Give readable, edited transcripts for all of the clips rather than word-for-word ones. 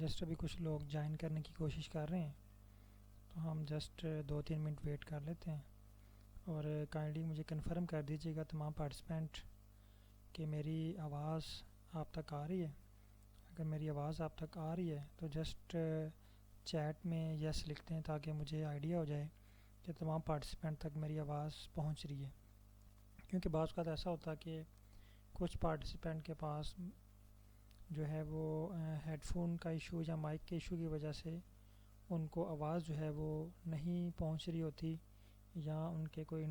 Just अभी कुछ लोग ज्वाइन करने की कोशिश कर रहे हैं, तो हम जस्ट 2-3 मिनट वेट कर लेते हैं। और काइंडली मुझे कंफर्म कर दीजिएगा तमाम पार्टिसिपेंट कि मेरी आवाज़ आप तक आ रही है। अगर मेरी आवाज़ आप तक आ रही है तो जस्ट चैट में यस लिखते हैं, ताकि मुझे आइडिया हो जाए कि तमाम पार्टिसिपेंट तक मेरी आवाज़ पहुंच रही है। क्योंकि बाज़ का ऐसा होता है कि कुछ पार्टिसिपेंट के पास जो है वो हेडफोन का इशू या माइक के इशू की वजह से उनको आवाज़ जो है वो नहीं पहुंच रही होती, या उनके कोई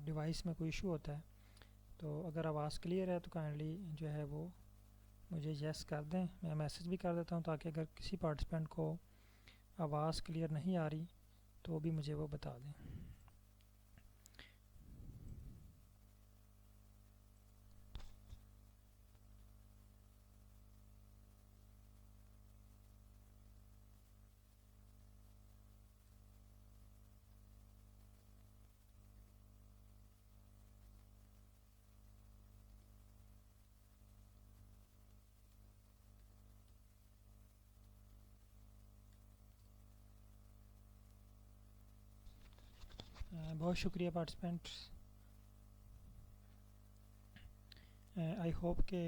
डिवाइस में कोई इशू होता है। तो अगर आवाज़ क्लियर है तो काइंडली जो है वो मुझे यस कर दें। मैं मैसेज भी कर देता हूँ, ताकि अगर किसी पार्टिसिपेंट को आवाज़ क्लियर नहीं आ रही तो भी मुझे वो बता दें। बहुत शुक्रिया पार्टिसिपेंट्स। आई होप के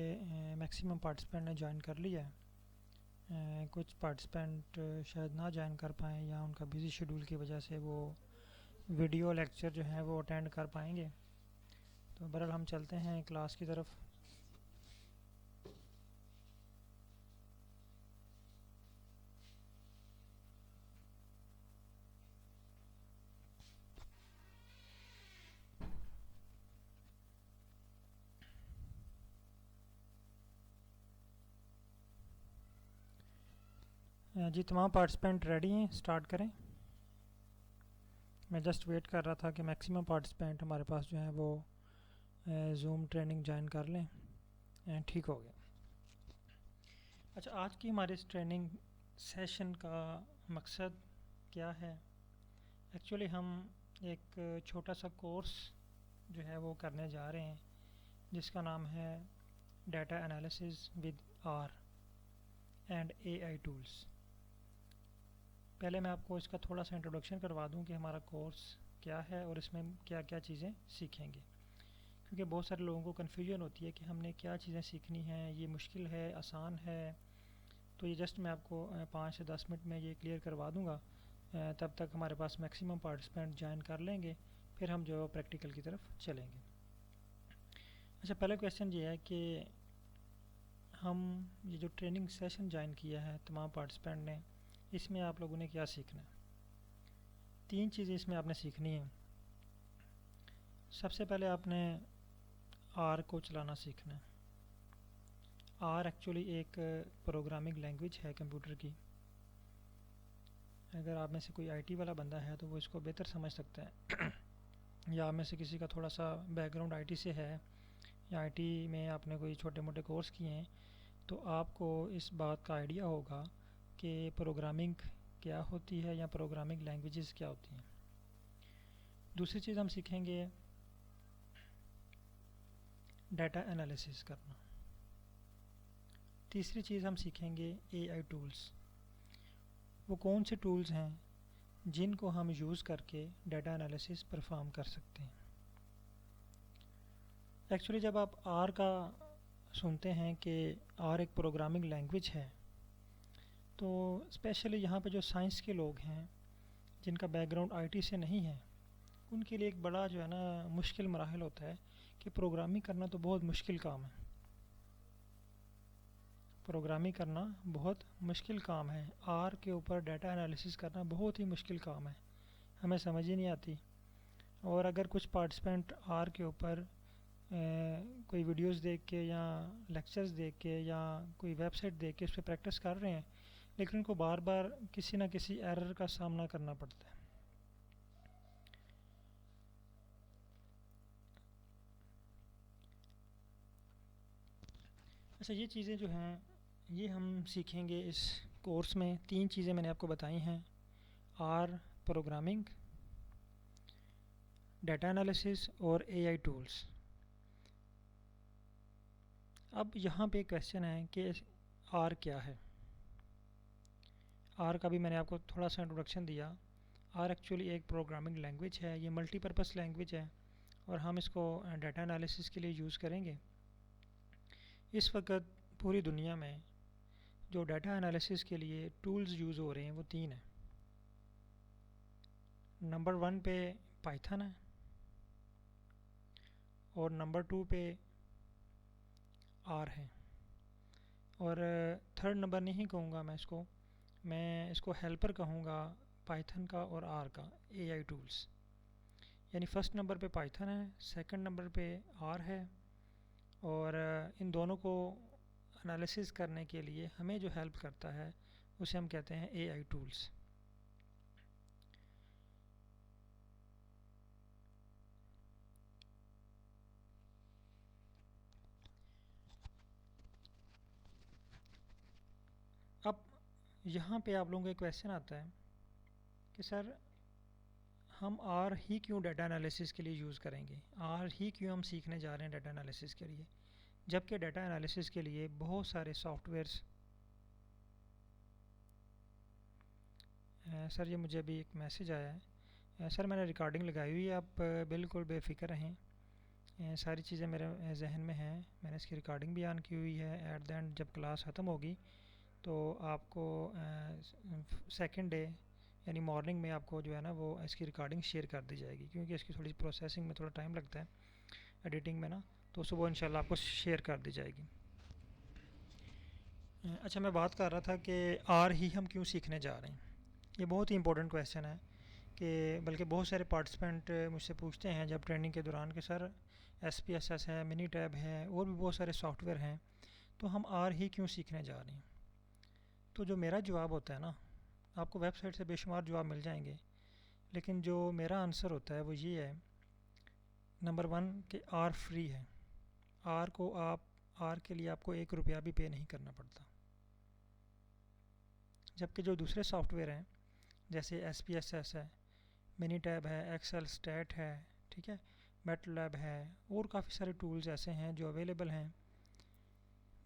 मैक्सिमम पार्टिसिपेंट ने ज्वाइन कर लिया है। कुछ पार्टिसिपेंट शायद ना ज्वाइन कर पाएँ, या उनका बिज़ी शेड्यूल की वजह से वो वीडियो लेक्चर जो है वो अटेंड कर पाएंगे। तो बहरहाल हम चलते हैं क्लास की तरफ। जी तमाम पार्टिसिपेंट रेडी हैं, स्टार्ट करें। मैं जस्ट वेट कर रहा था कि मैक्सिमम पार्टिसिपेंट हमारे पास जो है वो ज़ूम ट्रेनिंग ज्वाइन कर लें। ठीक हो गया। अच्छा, आज की हमारे इस ट्रेनिंग सेशन का मकसद क्या है? एक्चुअली हम एक छोटा सा कोर्स जो है वो करने जा रहे हैं, जिसका नाम है data analysis with R and AI tools. पहले मैं आपको इसका थोड़ा सा इंट्रोडक्शन करवा दूं कि हमारा कोर्स क्या है और इसमें क्या क्या चीज़ें सीखेंगे, क्योंकि बहुत सारे लोगों को कन्फ्यूजन होती है कि हमने क्या चीज़ें सीखनी हैं, ये मुश्किल है, आसान है। तो ये जस्ट मैं आपको 5 से 10 मिनट में ये क्लियर करवा दूंगा। तब तक हमारे पास मैक्सिमम पार्टिसिपेंट ज्वाइन कर लेंगे, फिर हम जो प्रैक्टिकल की तरफ चलेंगे। अच्छा, पहला क्वेश्चन ये है कि हम ये जो ट्रेनिंग सेशन ज्वाइन किया है तमाम पार्टिसिपेंट ने, इसमें आप लोगों ने क्या सीखना है? 3 चीज़ें इसमें आपने सीखनी है। सबसे पहले आपने आर को चलाना सीखना है। आर एक्चुअली एक प्रोग्रामिंग लैंग्वेज है कंप्यूटर की। अगर आप में से कोई आईटी वाला बंदा है तो वो इसको बेहतर समझ सकता है या आप में से किसी का थोड़ा सा बैकग्राउंड आईटी से है, या आईटी में आपने कोई छोटे मोटे कोर्स किए हैं, तो आपको इस बात का आइडिया होगा कि प्रोग्रामिंग क्या होती है या प्रोग्रामिंग लैंग्वेजेस क्या होती हैं। दूसरी चीज़ हम सीखेंगे डाटा एनालिसिस करना। तीसरी चीज़ हम सीखेंगे एआई टूल्स। वो कौन से टूल्स हैं जिनको हम यूज़ करके डाटा एनालिसिस परफॉर्म कर सकते हैं। एक्चुअली जब आप आर का सुनते हैं कि आर एक प्रोग्रामिंग लैंग्वेज है, तो स्पेशली यहाँ पे जो साइंस के लोग हैं जिनका बैकग्राउंड आईटी से नहीं है, उनके लिए एक बड़ा जो है ना मुश्किल मराहल होता है कि प्रोग्रामिंग करना तो बहुत मुश्किल काम है। प्रोग्रामिंग करना बहुत मुश्किल काम है। आर के ऊपर डाटा एनालिसिस करना बहुत ही मुश्किल काम है, हमें समझ ही नहीं आती। और अगर कुछ पार्टिसिपेंट आर के ऊपर कोई वीडियोस देख के या लेक्चर्स देख के या कोई वेबसाइट देख के उस पर प्रैक्टिस कर रहे हैं, लेकिन उनको बार बार किसी ना किसी एरर का सामना करना पड़ता है। अच्छा, ये चीज़ें जो हैं ये हम सीखेंगे इस कोर्स में। 3 चीज़ें मैंने आपको बताई हैं, आर, प्रोग्रामिंग, डाटा एनालिसिस और एआई टूल्स। अब यहाँ पे क्वेश्चन है कि आर क्या है। आर का भी मैंने आपको थोड़ा सा इंट्रोडक्शन दिया। आर एक्चुअली एक प्रोग्रामिंग लैंग्वेज है, ये मल्टीपर्पज़ लैंग्वेज है और हम इसको डाटा एनालिसिस के लिए यूज़ करेंगे। इस वक्त पूरी दुनिया में जो डाटा एनालिसिस के लिए टूल्स यूज़ हो रहे हैं वो तीन हैं। नंबर 1 पे पाइथन है और नंबर 2 पे आर है, और थर्ड नंबर नहीं कहूँगा मैं इसको हेल्पर कहूँगा पाइथन का और आर का, एआई टूल्स। यानी फर्स्ट नंबर पे पाइथन है, सेकंड नंबर पे आर है, और इन दोनों को एनालिसिस करने के लिए हमें जो हेल्प करता है उसे हम कहते हैं एआई टूल्स। अब यहाँ पे आप लोगों का क्वेश्चन आता है कि सर हम आर ही क्यों डाटा एनालिसिस के लिए यूज़ करेंगे, आर ही क्यों हम सीखने जा रहे हैं डाटा एनालिसिस के लिए, जबकि डाटा एनालिसिस के लिए बहुत सारे सॉफ्टवेयर्स। सर ये मुझे अभी एक मैसेज आया है। सर मैंने रिकॉर्डिंग लगाई हुई है, आप बिल्कुल बेफिक्र रहें। सारी चीज़ें मेरे जहन में हैं, मैंने इसकी रिकॉर्डिंग भी ऑन की हुई है। एट द एंड जब क्लास ख़त्म होगी तो आपको सेकंड डे यानी मॉर्निंग में आपको जो है ना वो इसकी रिकॉर्डिंग शेयर कर दी जाएगी, क्योंकि इसकी थोड़ी प्रोसेसिंग में थोड़ा टाइम लगता है, एडिटिंग में ना, तो सुबह इंशाल्लाह आपको शेयर कर दी जाएगी। अच्छा, मैं बात कर रहा था कि आर ही हम क्यों सीखने जा रहे हैं। ये बहुत ही इंपॉर्टेंट क्वेश्चन है कि बल्कि बहुत सारे पार्टिसिपेंट मुझसे पूछते हैं जब ट्रेनिंग के दौरान कि सर SPSS है, मिनी टैब है और भी बहुत सारे सॉफ्टवेयर हैं, तो हम आर ही क्यों सीखने जा रहे हैं। तो जो मेरा जवाब होता है ना, आपको वेबसाइट से बेशुमार जवाब मिल जाएंगे, लेकिन जो मेरा आंसर होता है वो ये है। नंबर 1 कि आर फ्री है। आर के लिए आपको 1 रुपया भी पे नहीं करना पड़ता, जबकि जो दूसरे सॉफ्टवेयर हैं जैसे SPSS है, मिनी टैब है, एक्सेल स्टैट है, ठीक है, मैटलैब है, और काफ़ी सारे टूल्स ऐसे हैं जो अवेलेबल हैं,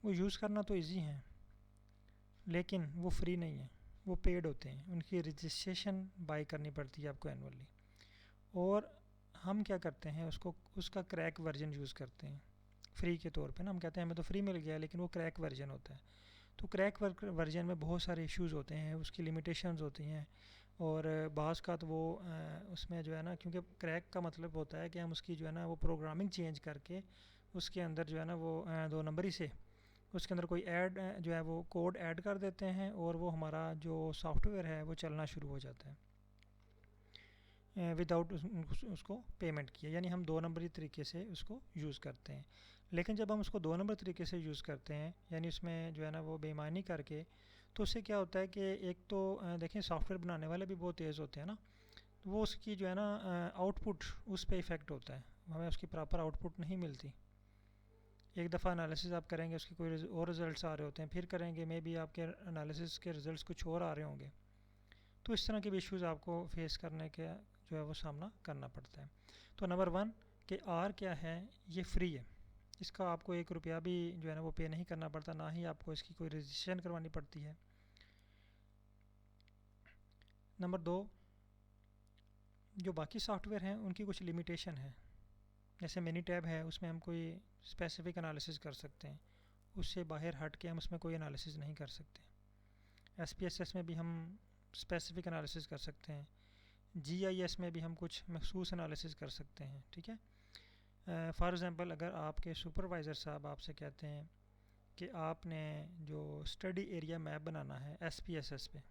वो यूज़ करना तो इजी हैं, लेकिन वो फ्री नहीं है, वो पेड होते हैं, उनकी रजिस्ट्रेशन बाय करनी पड़ती है आपको एनुअली। और हम क्या करते हैं, उसका क्रैक वर्जन यूज़ करते हैं फ्री के तौर पे ना। हम कहते हैं हमें तो फ्री मिल गया, लेकिन वो क्रैक वर्जन होता है। तो क्रैक वर्जन में बहुत सारे इश्यूज़ होते हैं, उसकी लिमिटेशंस होती हैं, और बाज़ का तो वो उसमें जो है ना, क्योंकि क्रैक का मतलब होता है कि हम उसकी जो है ना वो प्रोग्रामिंग चेंज करके उसके अंदर जो है ना वो 2 नंबरी से उसके अंदर कोई ऐड जो है वो कोड ऐड कर देते हैं, और वो हमारा जो सॉफ्टवेयर है वो चलना शुरू हो जाता है विदाउट उसको पेमेंट किए। यानी हम 2 नंबरी तरीके से उसको यूज़ करते हैं। लेकिन जब हम उसको 2 नंबर तरीके से यूज़ करते हैं, यानी उसमें जो है ना वो बेईमानी करके, तो उससे क्या होता है कि एक तो देखें सॉफ्टवेयर बनाने वाले भी बहुत तेज़ होते हैं ना, तो वो उसकी जो है ना आउटपुट उस पर इफ़ेक्ट होता है, हमें उसकी प्रॉपर आउटपुट नहीं मिलती। एक दफ़ा एनालिसिस आप करेंगे, उसके कोई और रिज़ल्ट्स आ रहे होते हैं, फिर करेंगे मे बी आपके एनालिसिस के रिज़ल्ट्स कुछ और आ रहे होंगे। तो इस तरह के भी इश्यूज़ आपको फेस करने के जो है वो सामना करना पड़ता है। तो नंबर 1 कि आर क्या है, ये फ्री है, इसका आपको 1 रुपया भी जो है ना वो पे नहीं करना पड़ता, ना ही आपको इसकी कोई रजिस्ट्रेशन करवानी पड़ती है। नंबर 2, जो बाकी सॉफ्टवेयर हैं उनकी कुछ लिमिटेशन है। जैसे मिनी टैब है, उसमें हम कोई स्पेसिफिक एनालिसिस कर सकते हैं, उससे बाहर हट के हम उसमें कोई एनालिसिस नहीं कर सकते। SPSS में भी हम स्पेसिफिक एनालिसिस कर सकते हैं, GIS में भी हम कुछ मखसूस एनालिसिस कर सकते हैं, ठीक है। फॉर एग्ज़ाम्पल अगर आपके सुपरवाइज़र साहब आपसे कहते हैं कि आपने जो स्टडी एरिया मैप बनाना है SPSS पे,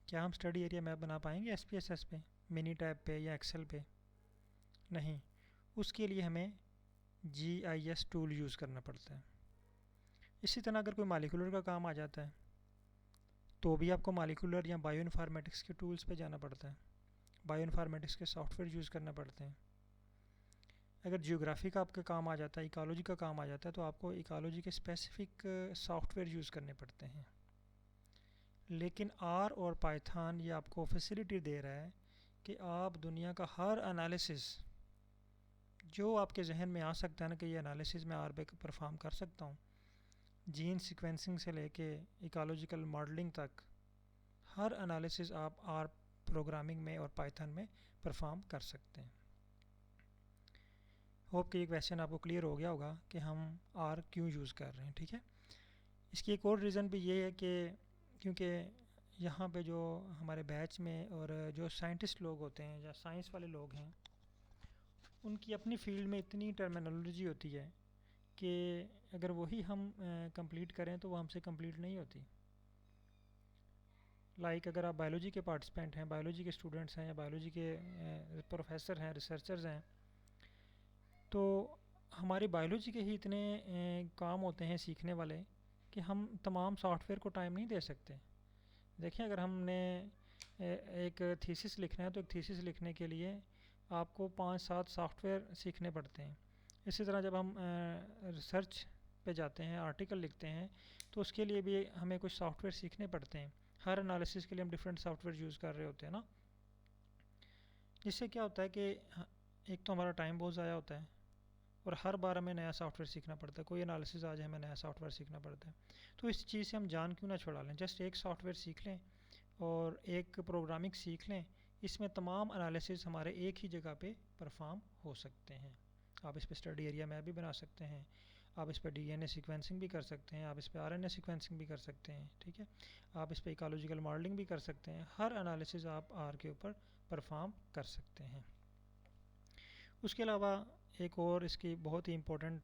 क्या हम स्टडी एरिया मैप बना पाएंगे SPSS पे, मिनी टैब पे या एक्सेल पे? नहीं, उसके लिए हमें GIS टूल यूज़ करना पड़ता है। इसी तरह अगर कोई मालिकुलर का काम आ जाता है तो भी आपको मालिकुलर या बायो इन्फॉर्मेटिक्स के टूल्स पे जाना पड़ता है, बायो इन्फॉर्मेटिक्स के सॉफ्टवेयर यूज़ करना पड़ते हैं। अगर जियोग्राफी का आपका काम आ जाता है, इकोलॉजी का काम आ जाता है, तो आपको इकोलॉजी के स्पेसिफिक सॉफ्टवेयर यूज़ करने पड़ते हैं। लेकिन आर और पाइथन ये आपको फैसिलिटी दे रहा है कि आप दुनिया का हर एनालिसिस जो आपके जहन में आ सकता है ना कि ये एनालिसिस मैं आर पे परफॉर्म कर सकता हूँ, जीन सीक्वेंसिंग से लेके इकोलॉजिकल मॉडलिंग तक हर एनालिसिस आप आर प्रोग्रामिंग में और पाइथन में परफॉर्म कर सकते हैं। होप कि ये क्वेश्चन आपको क्लियर हो गया होगा कि हम आर क्यों यूज़ कर रहे हैं। ठीक है, इसकी एक और रीज़न भी ये है कि क्योंकि यहाँ पे जो हमारे बैच में और जो साइंटिस्ट लोग होते हैं या साइंस वाले लोग हैं, उनकी अपनी फील्ड में इतनी टर्मिनोलॉजी होती है कि अगर वही हम कंप्लीट करें तो वो हमसे कंप्लीट नहीं होती। अगर आप बायोलॉजी के पार्टिसिपेंट हैं, बायोलॉजी के स्टूडेंट्स हैं या बायोलॉजी के प्रोफेसर हैं, रिसर्चर्स हैं, तो हमारी बायोलॉजी के ही इतने काम होते हैं सीखने वाले कि हम तमाम सॉफ्टवेयर को टाइम नहीं दे सकते। देखिए, अगर हमने एक थीसिस लिखना है तो एक थीसिस लिखने के लिए आपको 5-7 सॉफ्टवेयर सीखने पड़ते हैं। इसी तरह जब हम रिसर्च पे जाते हैं, आर्टिकल लिखते हैं, तो उसके लिए भी हमें कुछ सॉफ्टवेयर सीखने पड़ते हैं। हर एनालिसिस के लिए हम डिफरेंट सॉफ्टवेयर यूज़ कर रहे होते हैं ना। इससे क्या होता है कि एक तो हमारा टाइम बहुत ज़्यादा होता है और हर बार हमें नया सॉफ्टवेयर सीखना पड़ता है। कोई एनालिसिस आ जाए हमें नया सॉफ्टवेयर सीखना पड़ता है। तो इस चीज़ से हम जान क्यों ना छुड़ा लें, जस्ट एक सॉफ्टवेयर सीख लें और एक प्रोग्रामिंग सीख लें। इसमें तमाम एनालिसिस हमारे एक ही जगह पे परफॉर्म हो सकते हैं। आप इस पर स्टडी एरिया मैप भी बना सकते हैं, आप इस पर डीएनए सीक्वेंसिंग भी कर सकते हैं, आप इस पर आरएनए सीक्वेंसिंग भी कर सकते हैं। ठीक है, आप इस पर इकोलॉजिकल मॉडलिंग भी कर सकते हैं। हर एनालिसिस आप आर के ऊपर परफॉर्म कर सकते हैं। उसके अलावा एक और इसकी बहुत ही इम्पोर्टेंस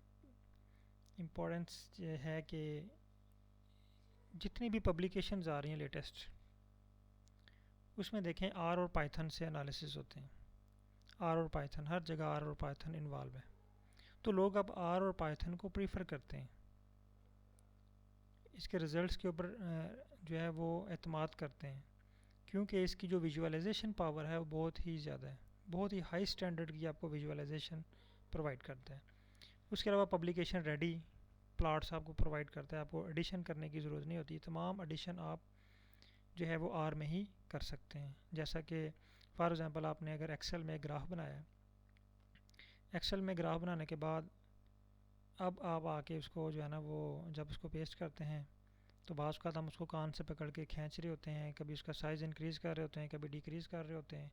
है कि जितनी भी पब्लिकेशंस आ रही हैं लेटेस्ट, उसमें देखें आर और पाइथन से एनालिसिस होते हैं। आर और पाइथन, हर जगह आर और पाइथन इन्वॉल्व है। तो लोग अब आर और पाइथन को प्रीफर करते हैं, इसके रिज़ल्ट्स के ऊपर जो है वो एतमाद करते हैं, क्योंकि इसकी जो विजुअलाइजेशन पावर है वो बहुत ही ज़्यादा है, बहुत ही हाई स्टैंडर्ड की आपको विजुअलाइजेशन प्रोवाइड करता है। उसके अलावा पब्लिकेशन रेडी प्लॉट्स आपको प्रोवाइड करता है, आपको एडिशन करने की ज़रूरत नहीं होती। तमाम एडिशन आप जो है वो आर में ही कर सकते हैं। जैसा कि फॉर एग्ज़ाम्पल आपने अगर एक्सेल में ग्राफ बनाया, एक्सेल में ग्राफ बनाने के बाद अब आप आके उसको जो है ना वो जब उसको पेस्ट करते हैं तो बाज़ का हम उसको कान से पकड़ के खींच रहे होते हैं, कभी उसका साइज़ इंक्रीज़ कर रहे होते हैं, कभी डिक्रीज़ कर रहे होते हैं।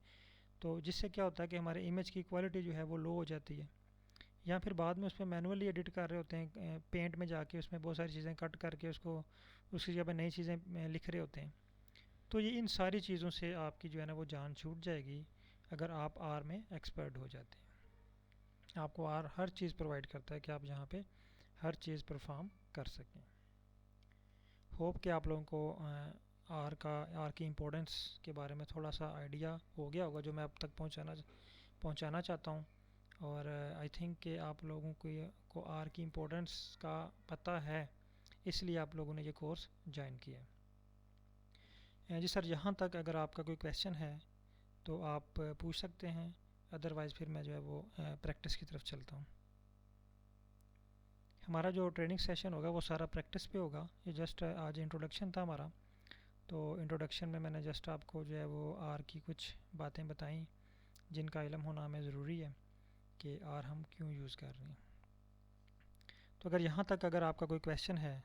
तो जिससे क्या होता है कि हमारे इमेज की क्वालिटी जो है वो लो हो जाती है, या फिर बाद में उसमें मैनुअली एडिट कर रहे होते हैं, पेंट में जाके उसमें बहुत सारी चीज़ें कट करके उसको उसकी जगह पर नई चीज़ें लिख रहे होते हैं। तो ये इन सारी चीज़ों से आपकी जो है ना वो जान छूट जाएगी अगर आप आर में एक्सपर्ट हो जाते हैं। आपको आर हर चीज़ प्रोवाइड करता है कि आप यहाँ पे हर चीज़ परफॉर्म कर सकें। होप कि आप लोगों को आर की इम्पोर्टेंस के बारे में थोड़ा सा आइडिया हो गया होगा जो मैं अब तक पहुँचाना चाहता हूँ। और आई थिंक कि आप लोगों को आर की इम्पोर्टेंस का पता है, इसलिए आप लोगों ने ये कोर्स ज्वाइन किया। जी सर, यहाँ तक अगर आपका कोई क्वेश्चन है तो आप पूछ सकते हैं, अदरवाइज़ फिर मैं जो है वो प्रैक्टिस की तरफ चलता हूँ। हमारा जो ट्रेनिंग सेशन होगा वो सारा प्रैक्टिस पे होगा। ये जस्ट आज इंट्रोडक्शन था हमारा, तो इंट्रोडक्शन में मैंने जस्ट आपको जो है वो आर की कुछ बातें बताई जिनका इल्म होना हमें ज़रूरी है कि आर हम क्यों यूज़ कर रहे हैं। तो अगर यहाँ तक अगर आपका कोई क्वेश्चन है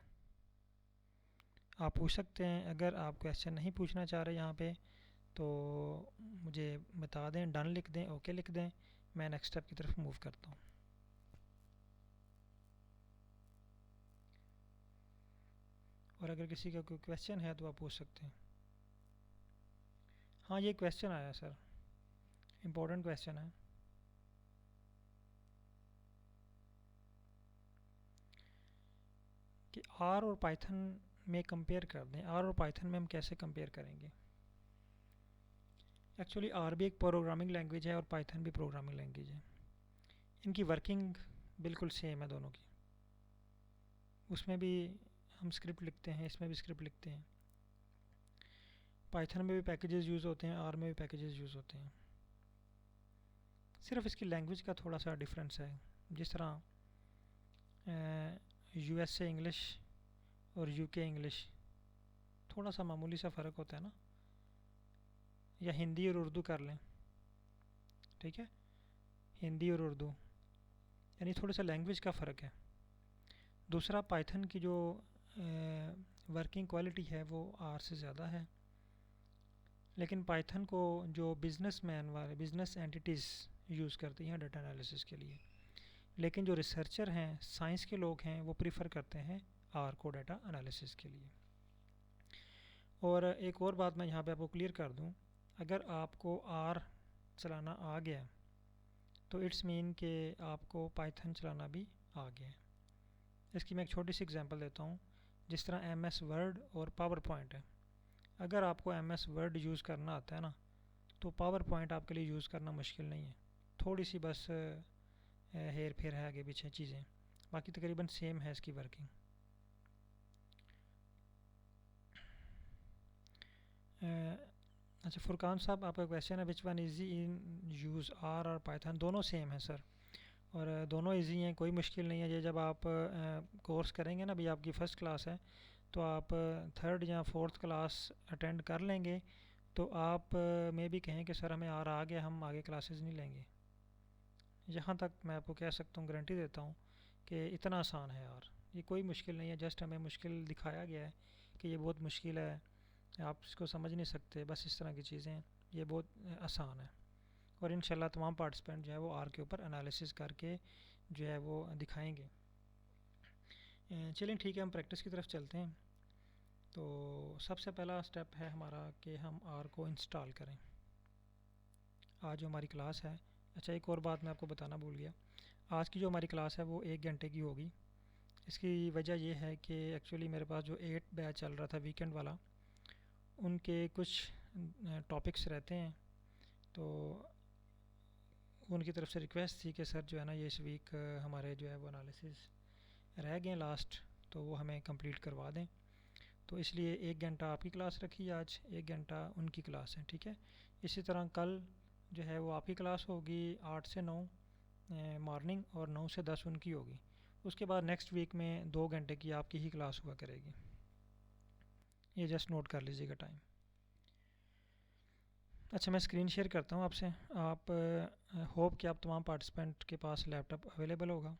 आप पूछ सकते हैं। अगर आप क्वेश्चन नहीं पूछना चाह रहे यहाँ पे तो मुझे बता दें, डन लिख दें, ओके लिख दें, मैं नेक्स्ट स्टेप की तरफ मूव करता हूँ। और अगर किसी का कोई क्वेश्चन है तो आप पूछ सकते हैं। हाँ, ये क्वेश्चन आया सर, इम्पोर्टेंट क्वेश्चन है। कि आर और पाइथन में कंपेयर कर दें, आर और पाइथन में हम कैसे कंपेयर करेंगे। एक्चुअली आर भी एक प्रोग्रामिंग लैंग्वेज है और पाइथन भी प्रोग्रामिंग लैंग्वेज है। इनकी वर्किंग बिल्कुल सेम है दोनों की। उसमें भी हम स्क्रिप्ट लिखते हैं, इसमें भी स्क्रिप्ट लिखते हैं। पाइथन में भी पैकेजेस यूज़ होते हैं, आर में भी पैकेजेस यूज़ होते हैं। सिर्फ इसकी लैंग्वेज का थोड़ा सा डिफरेंस है। जिस तरह यूएसए इंग्लिश और यूके इंग्लिश थोड़ा सा मामूली सा फ़र्क होता है ना, या हिंदी और उर्दू कर लें। ठीक है, हिंदी और उर्दू यानी थोड़ा सा लैंग्वेज का फ़र्क है। दूसरा, पाइथन की जो वर्किंग क्वालिटी है वो आर से ज़्यादा है, लेकिन पाइथन को जो बिजनेसमैन वाले बिजनेस एंटिटीज़ यूज़ करती हैं डाटा एनालिसिस के लिए, लेकिन जो रिसर्चर हैं, साइंस के लोग हैं, वो प्रीफर करते हैं आर को डाटा एनालिसिस के लिए। और एक और बात मैं यहाँ पे आपको क्लियर कर दूँ, अगर आपको आर चलाना आ गया तो इट्स मीन कि आपको पाइथन चलाना भी आ गया है। इसकी मैं एक छोटी सी एग्जांपल देता हूँ। जिस तरह एम एस वर्ड और पावर पॉइंट है, अगर आपको एम एस वर्ड यूज़ करना आता है ना, तो पावर पॉइंट आपके लिए यूज़ करना मुश्किल नहीं है। थोड़ी सी बस हेर फेर है आगे पीछे चीज़ें, बाकी तकरीबन सेम है इसकी वर्किंग। अच्छा फुरकान साहब, आपका क्वेश्चन है which one easy in use R और पाइथन? दोनों सेम है सर, और दोनों इजी हैं, कोई मुश्किल नहीं है। ये जब आप कोर्स करेंगे ना, अभी आपकी फ़र्स्ट क्लास है, तो आप थर्ड या फोर्थ क्लास अटेंड कर लेंगे तो आप में भी कहें कि सर हमें आर आ गया, हम आगे क्लासेस नहीं लेंगे। यहाँ तक मैं आपको कह सकता हूँ, गारंटी देता हूँ कि इतना आसान है यार, ये कोई मुश्किल नहीं है। जस्ट हमें मुश्किल दिखाया गया है कि ये बहुत मुश्किल है, आप इसको समझ नहीं सकते, बस इस तरह की चीज़ें हैं। ये बहुत आसान है, और इंशाल्लाह तमाम पार्टिसिपेंट जो है वो आर के ऊपर एनालिसिस करके जो है वो दिखाएंगे। चलिए ठीक है, हम प्रैक्टिस की तरफ चलते हैं। तो सबसे पहला स्टेप है हमारा कि हम आर को इंस्टॉल करें। आज जो हमारी क्लास है, अच्छा एक और बात मैं आपको बताना भूल गया, आज की जो हमारी क्लास है वो 1 घंटे की होगी। इसकी वजह यह है कि एक्चुअली मेरे पास जो 8 बैच चल रहा था वीकेंड वाला, उनके कुछ टॉपिक्स रहते हैं, तो उनकी तरफ से रिक्वेस्ट थी कि सर जो है ना, ये इस वीक हमारे जो है वो एनालिसिस रह गए लास्ट, तो वो हमें कंप्लीट करवा दें। तो इसलिए 1 घंटा आपकी क्लास रखी आज, 1 घंटा उनकी क्लास है, ठीक है। इसी तरह कल जो है वो आपकी क्लास होगी 8 से 9 मॉर्निंग, और 9 से 10 उनकी होगी। उसके बाद नेक्स्ट वीक में 2 घंटे की आपकी ही क्लास हुआ करेगी। ये जस्ट नोट कर लीजिएगा टाइम। अच्छा मैं स्क्रीन शेयर करता हूँ आपसे। आप होप कि आप तमाम पार्टिसिपेंट के पास लैपटॉप अवेलेबल होगा।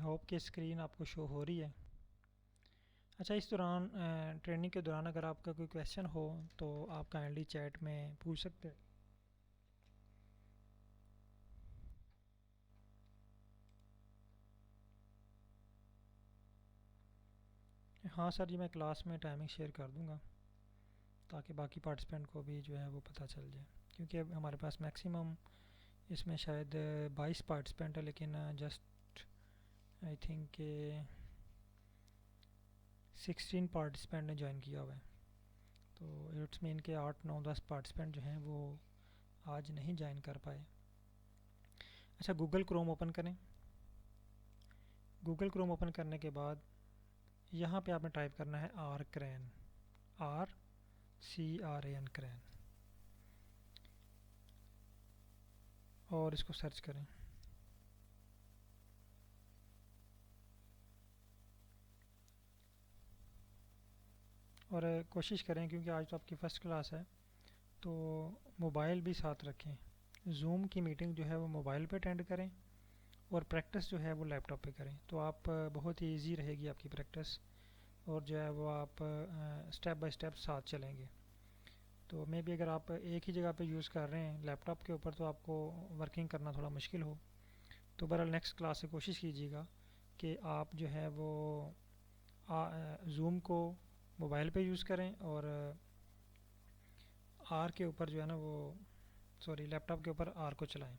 होप की स्क्रीन आपको शो हो रही है। अच्छा इस दौरान ट्रेनिंग के दौरान अगर आपका कोई क्वेश्चन हो तो आप काइंडली चैट में पूछ सकते हैं। हाँ सर जी, मैं क्लास में टाइमिंग शेयर कर दूंगा ताकि बाकी पार्टिसिपेंट को भी जो है वो पता चल जाए, क्योंकि अब हमारे पास मैक्सिमम इसमें शायद 22 पार्टिसिपेंट है, लेकिन जस्ट आई थिंक के 16 पार्टिसिपेंट ने ज्वाइन किया हुआ है। तो इट्स मीन के 8 9 10 पार्टिसिपेंट जो हैं वो आज नहीं ज्वाइन कर पाए। अच्छा गूगल क्रोम ओपन करें। गूगल क्रोम ओपन करने के बाद यहाँ पे आपने टाइप करना है आर क्रैन, RCRAN क्रैन, और इसको सर्च करें। और कोशिश करें, क्योंकि आज तो आपकी फ़र्स्ट क्लास है, तो मोबाइल भी साथ रखें। जूम की मीटिंग जो है वो मोबाइल पे अटेंड करें, और प्रैक्टिस जो है वो लैपटॉप पे करें, तो आप बहुत ही ईजी रहेगी आपकी प्रैक्टिस, और जो है वो आप स्टेप बाय स्टेप साथ चलेंगे। तो मे बी अगर आप एक ही जगह पे यूज़ कर रहे हैं लैपटॉप के ऊपर, तो आपको वर्किंग करना थोड़ा मुश्किल हो। तो बहरहाल नेक्स्ट क्लास से कोशिश कीजिएगा कि आप जो है वो जूम को मोबाइल पे यूज़ करें, और आर के ऊपर जो है ना वो, सॉरी लैपटॉप के ऊपर आर को चलाएं।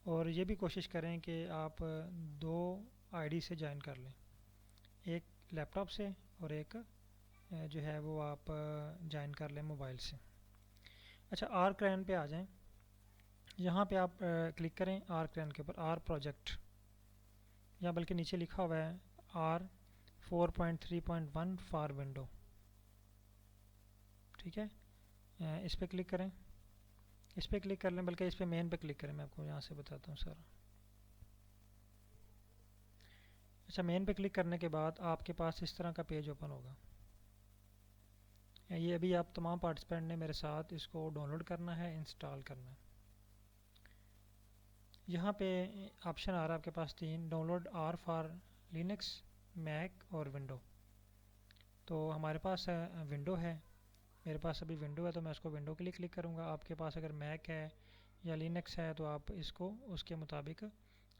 और ये भी कोशिश करें कि आप 2 आईडी से ज्वाइन कर लें, एक लैपटॉप से और एक जो है वो आप ज्वाइन कर लें मोबाइल से। अच्छा आर क्रैन पे आ जाएं। यहाँ पे आप क्लिक करें आर क्रैन के ऊपर, आर प्रोजेक्ट, या बल्कि नीचे लिखा हुआ है R4.3.1 फॉर विंडो, ठीक है। इस पर क्लिक करें। इस पर क्लिक कर लें, बल्कि इस पर मेन पे क्लिक करें, मैं आपको यहाँ से बताता हूँ सारा। अच्छा, मेन पे क्लिक करने के बाद आपके पास इस तरह का पेज ओपन होगा। ये अभी आप तमाम पार्टिसिपेंट ने मेरे साथ इसको डाउनलोड करना है, इंस्टॉल करना है। यहाँ पे ऑप्शन आ रहा है आपके पास 3, download R for Linux, Mac और विंडो। तो हमारे पास विंडो है, मेरे पास अभी विंडो है, तो मैं उसको विंडो के लिए क्लिक करूँगा। आपके पास अगर मैक है या लिनक्स है तो आप इसको उसके मुताबिक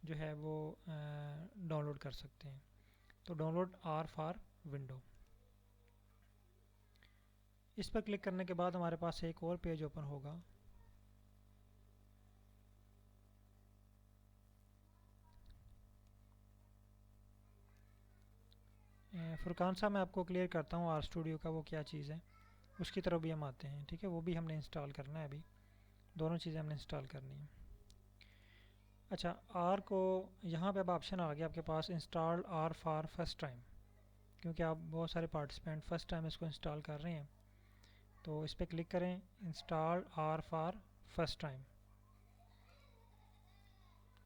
जो है वो डाउनलोड कर सकते हैं। तो डाउनलोड आर फॉर विंडो, इस पर क्लिक करने के बाद हमारे पास एक और पेज ओपन होगा। फुरकान साहब, मैं आपको क्लियर करता हूँ आर स्टूडियो का वो क्या चीज़ है, उसकी तरफ भी हम आते हैं। ठीक है, वो भी हमने इंस्टॉल करना है, अभी दोनों चीज़ें हमने इंस्टॉल करनी है। अच्छा, आर को यहाँ पे अब ऑप्शन आ गया आपके पास, install or for first time, क्योंकि आप बहुत सारे पार्टिसिपेंट फर्स्ट टाइम इसको इंस्टॉल कर रहे हैं। तो इस पर क्लिक करें, install or for first time.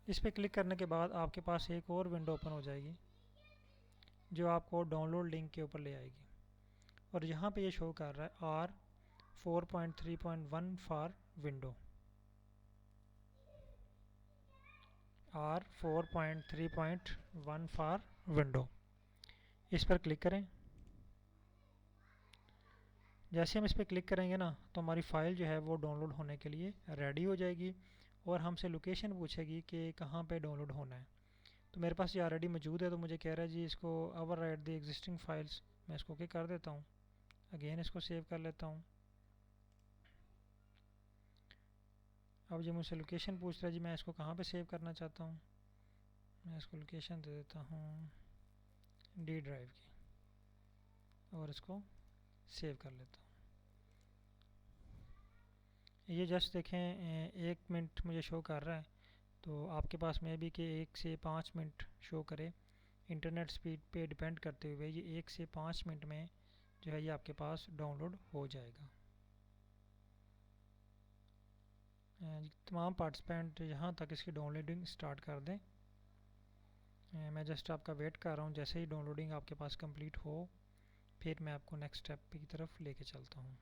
इस पर क्लिक करने के बाद आपके पास एक और विंडो ओपन हो जाएगी जो आपको डाउनलोड लिंक के ऊपर ले आएगी, और यहाँ पे ये शो कर रहा है R 4.3.1 for window, R 4.3.1 for window. इस पर क्लिक करें। जैसे हम इस पर क्लिक करेंगे ना, तो हमारी फ़ाइल जो है वो डाउनलोड होने के लिए रेडी हो जाएगी, और हमसे लोकेशन पूछेगी कि कहाँ पे डाउनलोड होना है। तो मेरे पास ये ऑलरेडी मौजूद है, तो मुझे कह रहा है जी इसको ओवरराइट द एग्जिस्टिंग फाइल्स, मैं इसको ओके कर देता हूँ। अगेन इसको सेव कर लेता हूँ। अब जो मुझसे लोकेशन पूछ रहा है जी, मैं इसको कहाँ पे सेव करना चाहता हूँ, मैं इसको लोकेशन दे देता हूँ डी ड्राइव की, और इसको सेव कर लेता हूँ। ये जस्ट देखें 1 मिनट मुझे शो कर रहा है, तो आपके पास में भी कि 1 से 5 मिनट शो करे। इंटरनेट स्पीड पे डिपेंड करते हुए ये 1 से 5 मिनट में जो है ये आपके पास डाउनलोड हो जाएगा। तमाम पार्टिसिपेंट यहाँ तक इसकी डाउनलोडिंग स्टार्ट कर दें। मैं जस्ट आपका वेट कर रहा हूँ, जैसे ही डाउनलोडिंग आपके पास कंप्लीट हो फिर मैं आपको नेक्स्ट स्टेप की तरफ लेके चलता हूँ।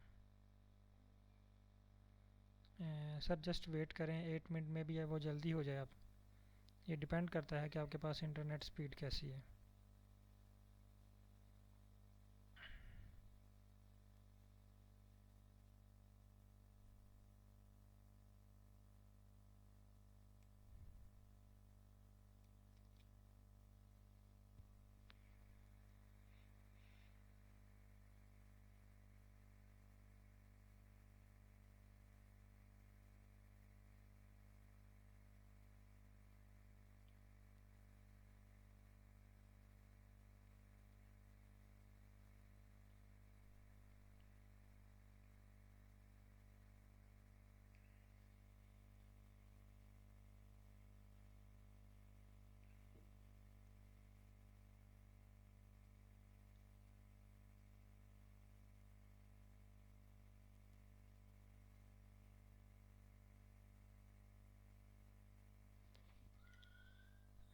सर जस्ट वेट करें, 8 मिनट में भी है वो जल्दी हो जाए। आप, ये डिपेंड करता है कि आपके पास इंटरनेट स्पीड कैसी है।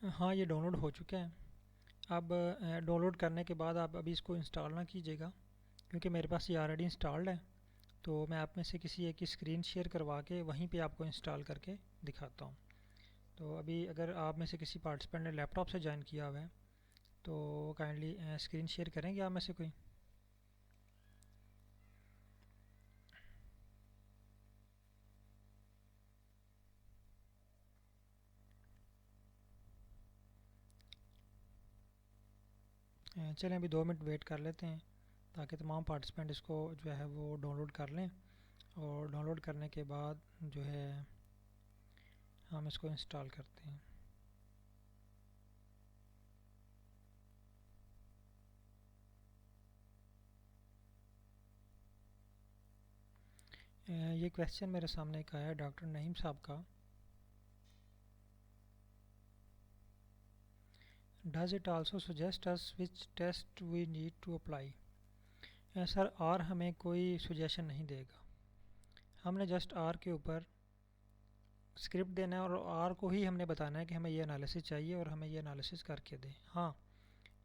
हाँ, ये डाउनलोड हो चुका है। अब डाउनलोड करने के बाद आप अभी इसको इंस्टॉल ना कीजिएगा, क्योंकि मेरे पास ये ऑलरेडी इंस्टॉल्ड है। तो मैं आप में से किसी एक की स्क्रीन शेयर करवा के वहीं पे आपको इंस्टॉल करके दिखाता हूँ। तो अभी अगर आप में से किसी पार्टिसिपेंट ने लैपटॉप से ज्वाइन किया हुआ है तो काइंडली स्क्रीन शेयर करेंगे आप में से कोई। चलें अभी 2 मिनट वेट कर लेते हैं ताकि तमाम पार्टिसिपेंट इसको जो है वो डाउनलोड कर लें, और डाउनलोड करने के बाद जो है हम इसको इंस्टॉल करते हैं। ये क्वेश्चन मेरे सामने एक आया है डॉक्टर नईम साहब का। Does it also suggest us which test we need to apply. Sir R हमें कोई सुजेशन नहीं देगा, हमने जस्ट आर के ऊपर स्क्रिप्ट देना है और आर को ही हमने बताना है कि हमें ये एनालिसिस चाहिए और हमें ये एनालिसिस करके दें। हाँ,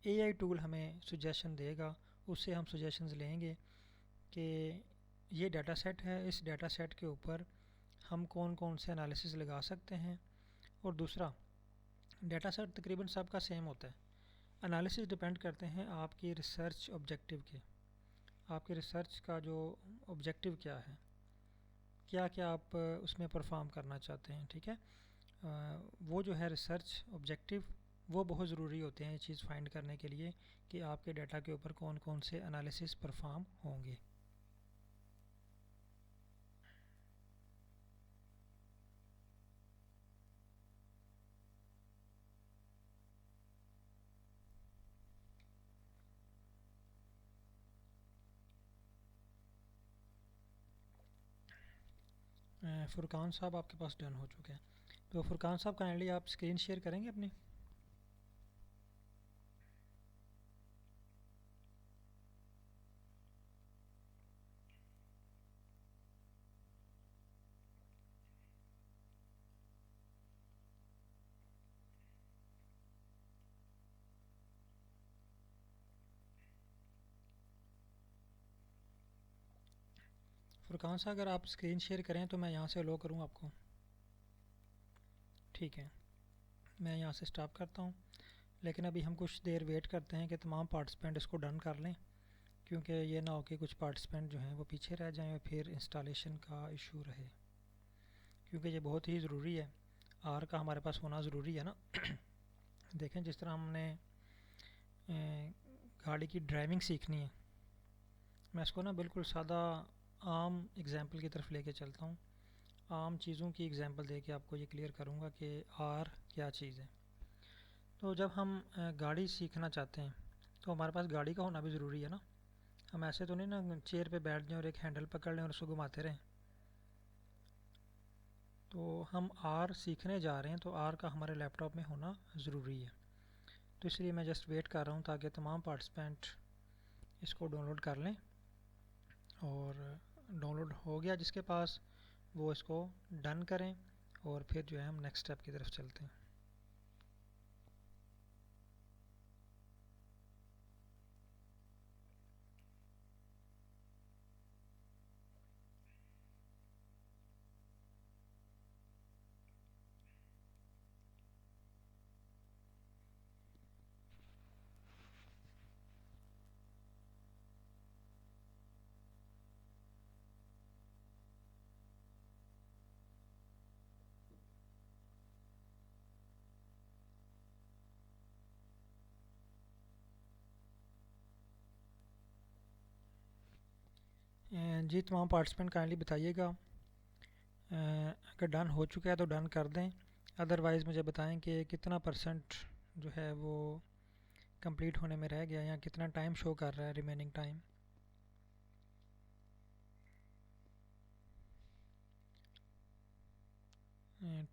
एआई टूल हमें सजेशन देगा, उससे हम सजेशंस लेंगे कि ये डाटा सेट है, इस डाटा सेट के ऊपर हम कौन कौन से एनालिसिस लगा सकते हैं। और दूसरा, डाटा सेट तकरीबन सबका सेम होता है, एनालिसिस डिपेंड करते हैं आपकी रिसर्च ऑब्जेक्टिव के, आपके रिसर्च का जो ऑब्जेक्टिव क्या है, क्या क्या आप उसमें परफॉर्म करना चाहते हैं। ठीक है, वो जो है रिसर्च ऑब्जेक्टिव वो बहुत ज़रूरी होते हैं ये चीज़ फाइंड करने के लिए कि आपके डाटा के ऊपर कौन कौन से एनालिसिस परफॉर्म होंगे। फुरकान साहब आपके पास डन हो चुके हैं, तो फुरकान साहब काइंडली आप स्क्रीन शेयर करेंगे अपनी। फुरकान साहब अगर आप स्क्रीन शेयर करें तो मैं यहाँ से अलो करूँ आपको। ठीक है, मैं यहाँ से स्टॉप करता हूँ, लेकिन अभी हम कुछ देर वेट करते हैं कि तमाम पार्टिसिपेंट इसको डन कर लें, क्योंकि ये ना हो कि कुछ पार्टिसिपेंट जो हैं वो पीछे रह जाएं और फिर इंस्टॉलेशन का इशू रहे, क्योंकि ये बहुत ही ज़रूरी है, आर का हमारे पास होना ज़रूरी है ना। देखें, जिस तरह हमने गाड़ी की ड्राइविंग सीखनी है, मैं इसको ना बिल्कुल सादा आम एग्जांपल की तरफ लेके चलता हूँ, आम चीज़ों की एग्जांपल दे के आपको ये क्लियर करूँगा कि आर क्या चीज़ है। तो जब हम गाड़ी सीखना चाहते हैं तो हमारे पास गाड़ी का होना भी ज़रूरी है ना। हम ऐसे तो नहीं ना चेयर पे बैठ जाएं और एक हैंडल पकड़ लें और उसको घुमाते रहें। तो हम आर सीखने जा रहे हैं तो आर का हमारे लैपटॉप में होना ज़रूरी है। तो इसलिए मैं जस्ट वेट कर रहा हूँ ताकि तमाम पार्टिसिपेंट इसको डाउनलोड कर लें, और डाउनलोड हो गया जिसके पास वो इसको डन करें, और फिर जो है हम नेक्स्ट स्टेप की तरफ चलते हैं। जी, तमाम पार्टिसिपेंट काइंडली बताइएगा, अगर डन हो चुका है तो डन कर दें, अदरवाइज़ मुझे बताएं कि कितना परसेंट जो है वो कंप्लीट होने में रह गया या कितना टाइम शो कर रहा है रिमेनिंग टाइम।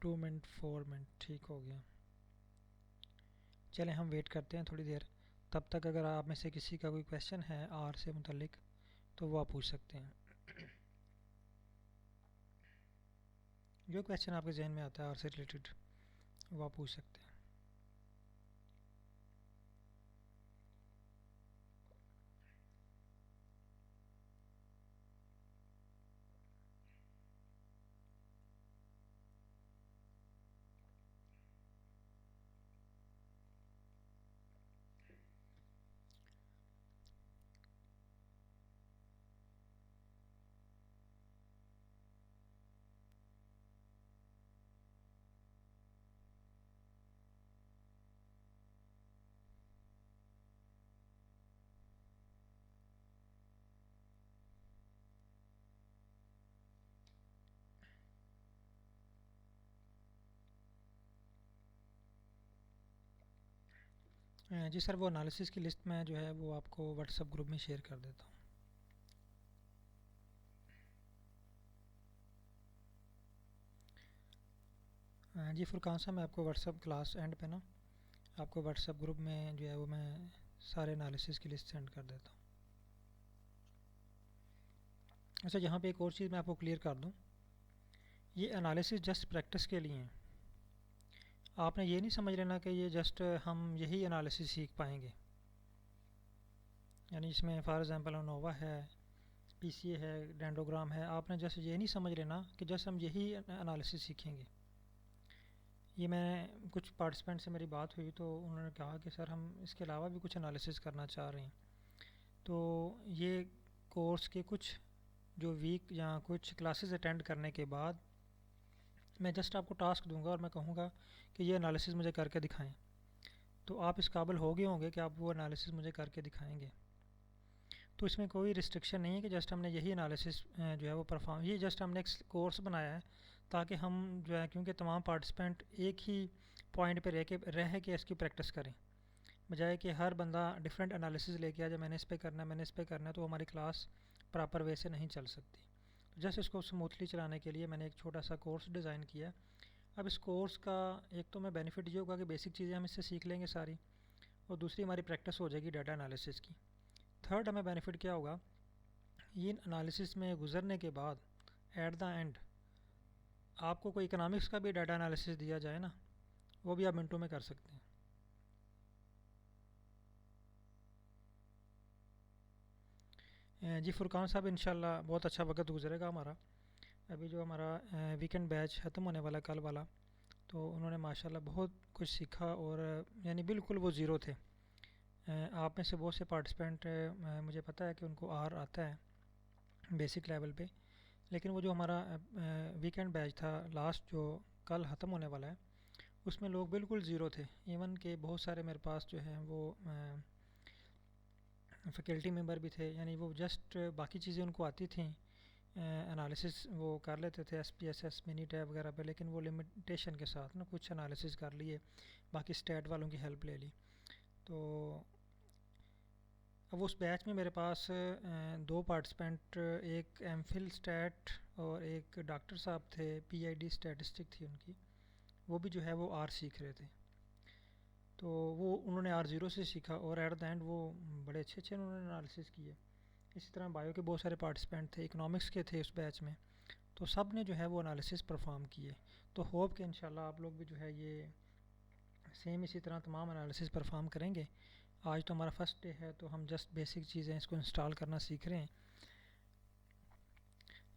2 मिनट 4 मिनट, ठीक हो गया। चलें हम वेट करते हैं थोड़ी देर, तब तक अगर आप में से किसी का कोई क्वेश्चन है आर से मुतल्लिक तो वो आप पूछ सकते हैं। जो क्वेश्चन आपके जहन में आता है आर से रिलेटेड वो आप पूछ सकते हैं। जी सर, वो एनालिसिस की लिस्ट में जो है वो आपको व्हाट्सएप ग्रुप में शेयर कर देता हूँ। जी फुरकान साहब, मैं आपको व्हाट्सएप क्लास एंड पे ना आपको व्हाट्सएप ग्रुप में जो है वो मैं सारे एनालिसिस की लिस्ट सेंड कर देता हूँ। अच्छा, यहाँ पे एक और चीज़ मैं आपको क्लियर कर दूँ, ये एनालिसिस जस्ट प्रैक्टिस के लिए हैं। आपने ये नहीं समझ लेना कि ये जस्ट हम यही एनालिसिस सीख पाएंगे। यानी इसमें फॉर एग्ज़ाम्पल अनोवा है, पीसीए है, डेंडोग्राम है, आपने जस्ट ये नहीं समझ लेना कि जस्ट हम यही एनालिसिस सीखेंगे। ये मैं कुछ पार्टिसिपेंट से मेरी बात हुई तो उन्होंने कहा कि सर हम इसके अलावा भी कुछ एनालिसिस करना चाह रहे हैं। तो ये कोर्स के कुछ जो वीक या कुछ क्लासेस अटेंड करने के बाद मैं जस्ट आपको टास्क दूंगा और मैं कहूँगा कि ये एनालिसिस मुझे करके दिखाएं। तो आप इस काबिल हो गए होंगे कि आप वो एनालिसिस मुझे करके दिखाएंगे। तो इसमें कोई रिस्ट्रिक्शन नहीं है कि जस्ट हमने यही एनालिसिस जो है वो परफॉर्म, ये जस्ट हमने एक कोर्स बनाया है ताकि हम जो है, क्योंकि तमाम पार्टिसिपेंट एक ही पॉइंट पे रह के इसकी प्रैक्टिस करें, बजाय कि हर बंदा डिफरेंट एनालिसिस लेके आ जाए, मैंने इस पे करना है, मैंने इस पे करना है, तो हमारी क्लास प्रॉपर वे से नहीं चल सकती। तो जस्ट इसको स्मूथली चलाने के लिए मैंने एक छोटा सा कोर्स डिज़ाइन किया। अब इस कोर्स का एक तो मैं बेनिफिट ये होगा कि बेसिक चीज़ें हम इससे सीख लेंगे सारी, और दूसरी हमारी प्रैक्टिस हो जाएगी डाटा एनालिसिस की। थर्ड हमें बेनिफिट क्या होगा, ये एनालिसिस में गुजरने के बाद एट द एंड आपको कोई इकोनॉमिक्स का भी डाटा एनालिसिस दिया जाए ना, वो भी आप मिनटों में कर सकते हैं। जी फुरकान साहब, इंशाल्लाह बहुत अच्छा वक्त गुजरेगा हमारा। अभी जो हमारा वीकेंड बैच ख़त्म होने वाला कल वाला, तो उन्होंने माशाल्लाह बहुत कुछ सीखा, और यानी बिल्कुल वो ज़ीरो थे। आप में से बहुत से पार्टिसिपेंट मुझे पता है कि उनको आर आता है बेसिक लेवल पे, लेकिन वो जो हमारा वीकेंड बैच था लास्ट जो कल ख़त्म होने वाला है, उसमें लोग बिल्कुल ज़ीरो थे। इवन के बहुत सारे मेरे पास जो हैं वो फैकल्टी मेंबर भी थे, यानी वो जस्ट बाकी चीज़ें उनको आती थी, एनालिसिस वो कर लेते थे एसपीएसएस मिनी टैब वगैरह पे, लेकिन वो लिमिटेशन के साथ ना कुछ एनालिसिस कर लिए, बाकी स्टैट वालों की हेल्प ले ली। तो अब उस बैच में मेरे पास दो पार्टिसिपेंट, एक एमफिल स्टैट और एक डॉक्टर साहब थे, पीआईडी स्टैटिस्टिक थी उनकी, वो भी जो है वो आर सीख रहे थे। तो वो उन्होंने आर ज़ीरो से सीखा, और एट द एंड वो बड़े अच्छे अच्छे उन्होंने एनालिसिस किए। इसी तरह बायो के बहुत सारे पार्टिसिपेंट थे, इकोनॉमिक्स के थे उस बैच में, तो सब ने जो है वो एनालिसिस परफॉर्म किए। तो होप कि इंशाल्लाह आप लोग भी जो है ये सेम इसी तरह तमाम एनालिसिस परफॉर्म करेंगे। आज तो हमारा फर्स्ट डे है, तो हम जस्ट बेसिक चीज़ें इसको इंस्टॉल करना सीख रहे हैं।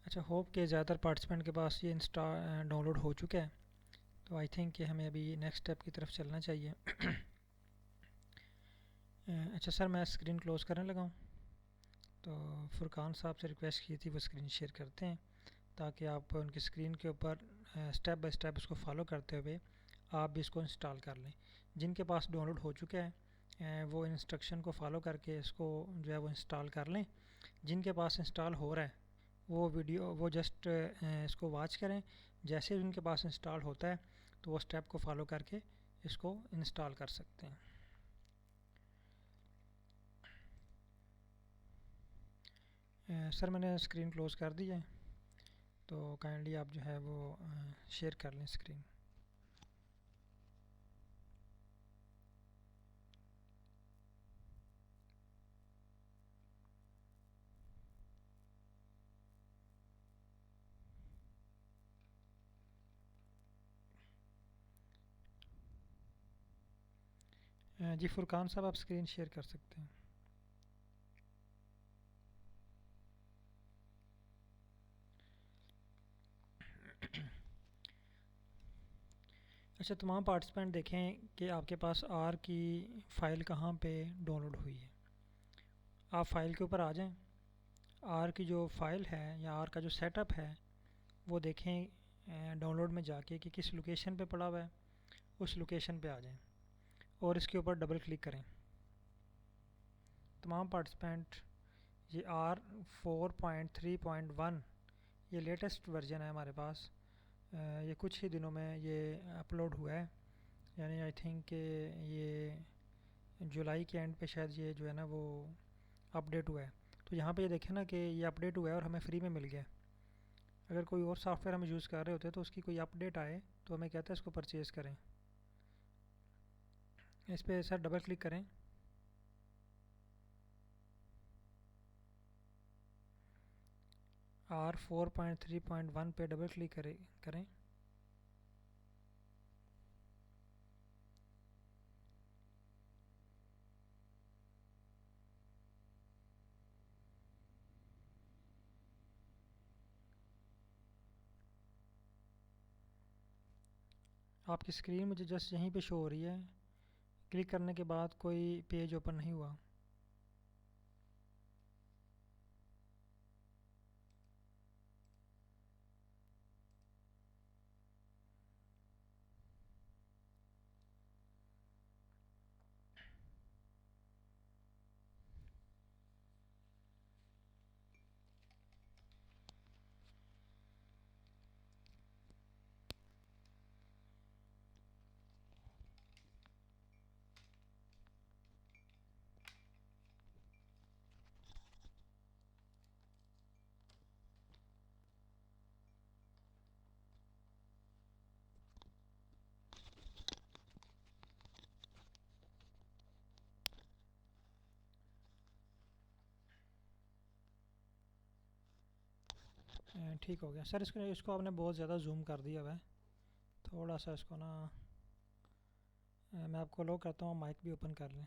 अच्छा, होप के ज़्यादातर पार्टिसिपेंट के पास ये डाउनलोड हो चुका है, तो आई थिंक कि हमें अभी नेक्स्ट स्टेप की तरफ चलना चाहिए। अच्छा सर, मैं स्क्रीन क्लोज़ करने लगा हूँ, तो फुरकान साहब से रिक्वेस्ट की थी वो स्क्रीन शेयर करते हैं, ताकि आप उनकी स्क्रीन के ऊपर स्टेप बाय स्टेप इसको फॉलो करते हुए आप भी इसको इंस्टॉल कर लें। जिनके पास डाउनलोड हो चुका है वो इंस्ट्रक्शन को फॉलो करके इसको जो है वो इंस्टॉल कर लें। जिनके पास इंस्टॉल हो रहा है वो वीडियो वो जस्ट इसको वॉच करें, जैसे ही उनके पास इंस्टॉल होता है तो वो स्टेप को फॉलो करके इसको इंस्टॉल कर सकते हैं। सर मैंने स्क्रीन क्लोज़ कर दी है, तो काइंडली आप जो है वो शेयर कर लें स्क्रीन। जी फुरकान साहब, आप स्क्रीन शेयर कर सकते हैं। अच्छा, तमाम पार्टिसिपेंट देखें कि आपके पास आर की फ़ाइल कहाँ पे डाउनलोड हुई है। आप फाइल के ऊपर आ जाएं, आर की जो फ़ाइल है या आर का जो सेटअप है वो देखें डाउनलोड में जाके कि किस लोकेशन पे पड़ा हुआ है, उस लोकेशन पे आ जाएं और इसके ऊपर डबल क्लिक करें। तमाम पार्टिसिपेंट, ये R4.3.1 ये लेटेस्ट वर्जन है हमारे पास, ये कुछ ही दिनों में ये अपलोड हुआ है, यानी आई थिंक कि ये जुलाई के एंड पे शायद ये जो है ना वो अपडेट हुआ है। तो यहाँ पे ये देखें ना कि ये अपडेट हुआ है और हमें फ्री में मिल गया। अगर कोई और सॉफ्टवेयर हम यूज़ कर रहे होते तो उसकी कोई अपडेट आए तो हमें कहता है इसको परचेज़ करें। इस पर सर डबल क्लिक करें, R4.3.1 पे डबल क्लिक करें। आपकी स्क्रीन मुझे जस्ट यहीं पे शो हो रही है, क्लिक करने के बाद कोई पेज ओपन नहीं हुआ। ठीक हो गया सर। इसको आपने बहुत ज़्यादा जूम कर दिया हुआ है, थोड़ा सा इसको ना मैं आपको लो करता हूँ, माइक भी ओपन कर लें।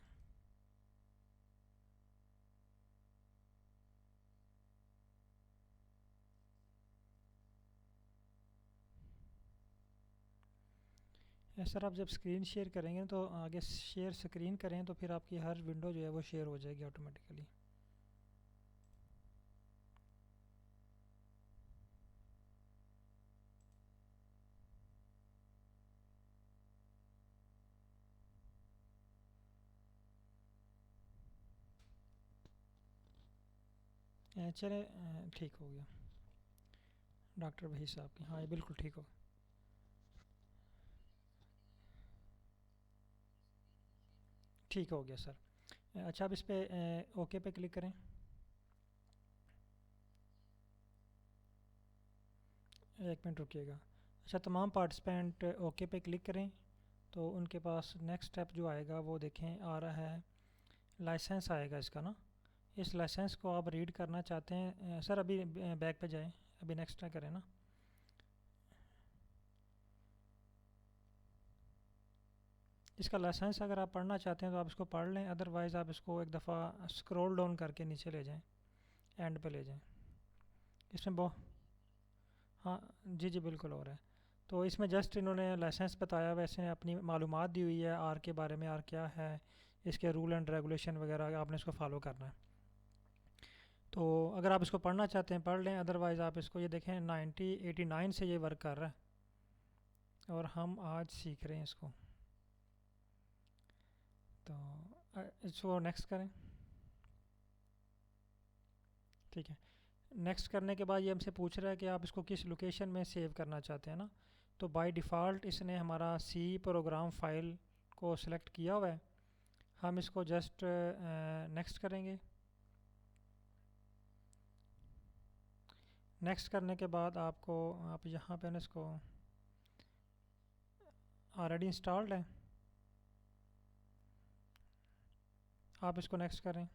सर आप जब स्क्रीन शेयर करेंगे तो आगे शेयर स्क्रीन करें तो फिर आपकी हर विंडो जो है वो शेयर हो जाएगी ऑटोमेटिकली। चले ठीक हो गया डॉक्टर भाई साहब की, हाँ ये बिल्कुल ठीक हो। ठीक हो गया सर। अच्छा, आप इस पर ओके पे क्लिक करें। एक मिनट रुकिएगा। अच्छा, तमाम पार्टिसिपेंट ओके पे क्लिक करें तो उनके पास नेक्स्ट स्टेप जो आएगा वो देखें आ रहा है, लाइसेंस आएगा इसका ना। इस लाइसेंस को आप रीड करना चाहते हैं सर, अभी बैक पे जाएं, अभी नेक्स्ट ना करें ना। इसका लाइसेंस अगर आप पढ़ना चाहते हैं तो आप इसको पढ़ लें, अदरवाइज़ आप इसको एक दफ़ा स्क्रॉल डाउन करके नीचे ले जाएं, एंड पे ले जाएं। इसमें बहुत, हाँ जी जी बिल्कुल हो रहा है। तो इसमें जस्ट इन्होंने लाइसेंस बताया, वैसे अपनी मालूमात दी हुई है आर के बारे में, आर क्या है, इसके रूल एंड रेगुलेशन वगैरह आपने इसको फॉलो करना है। तो अगर आप इसको पढ़ना चाहते हैं पढ़ लें, अदरवाइज़ आप इसको ये देखें 1989 से ये वर्क कर रहा है और हम आज सीख रहे हैं इसको। तो इसको नेक्स्ट करें। ठीक है, नेक्स्ट करने के बाद ये हमसे पूछ रहा है कि आप इसको किस लोकेशन में सेव करना चाहते हैं ना। तो बाय डिफ़ॉल्ट इसने हमारा सी प्रोग्राम फाइल को सिलेक्ट किया हुआ है। हम इसको जस्ट नेक्स्ट करेंगे। नेक्स्ट करने के बाद आपको, आप यहाँ पे ना इसको ऑलरेडी इंस्टॉल्ड है, आप इसको नेक्स्ट करें।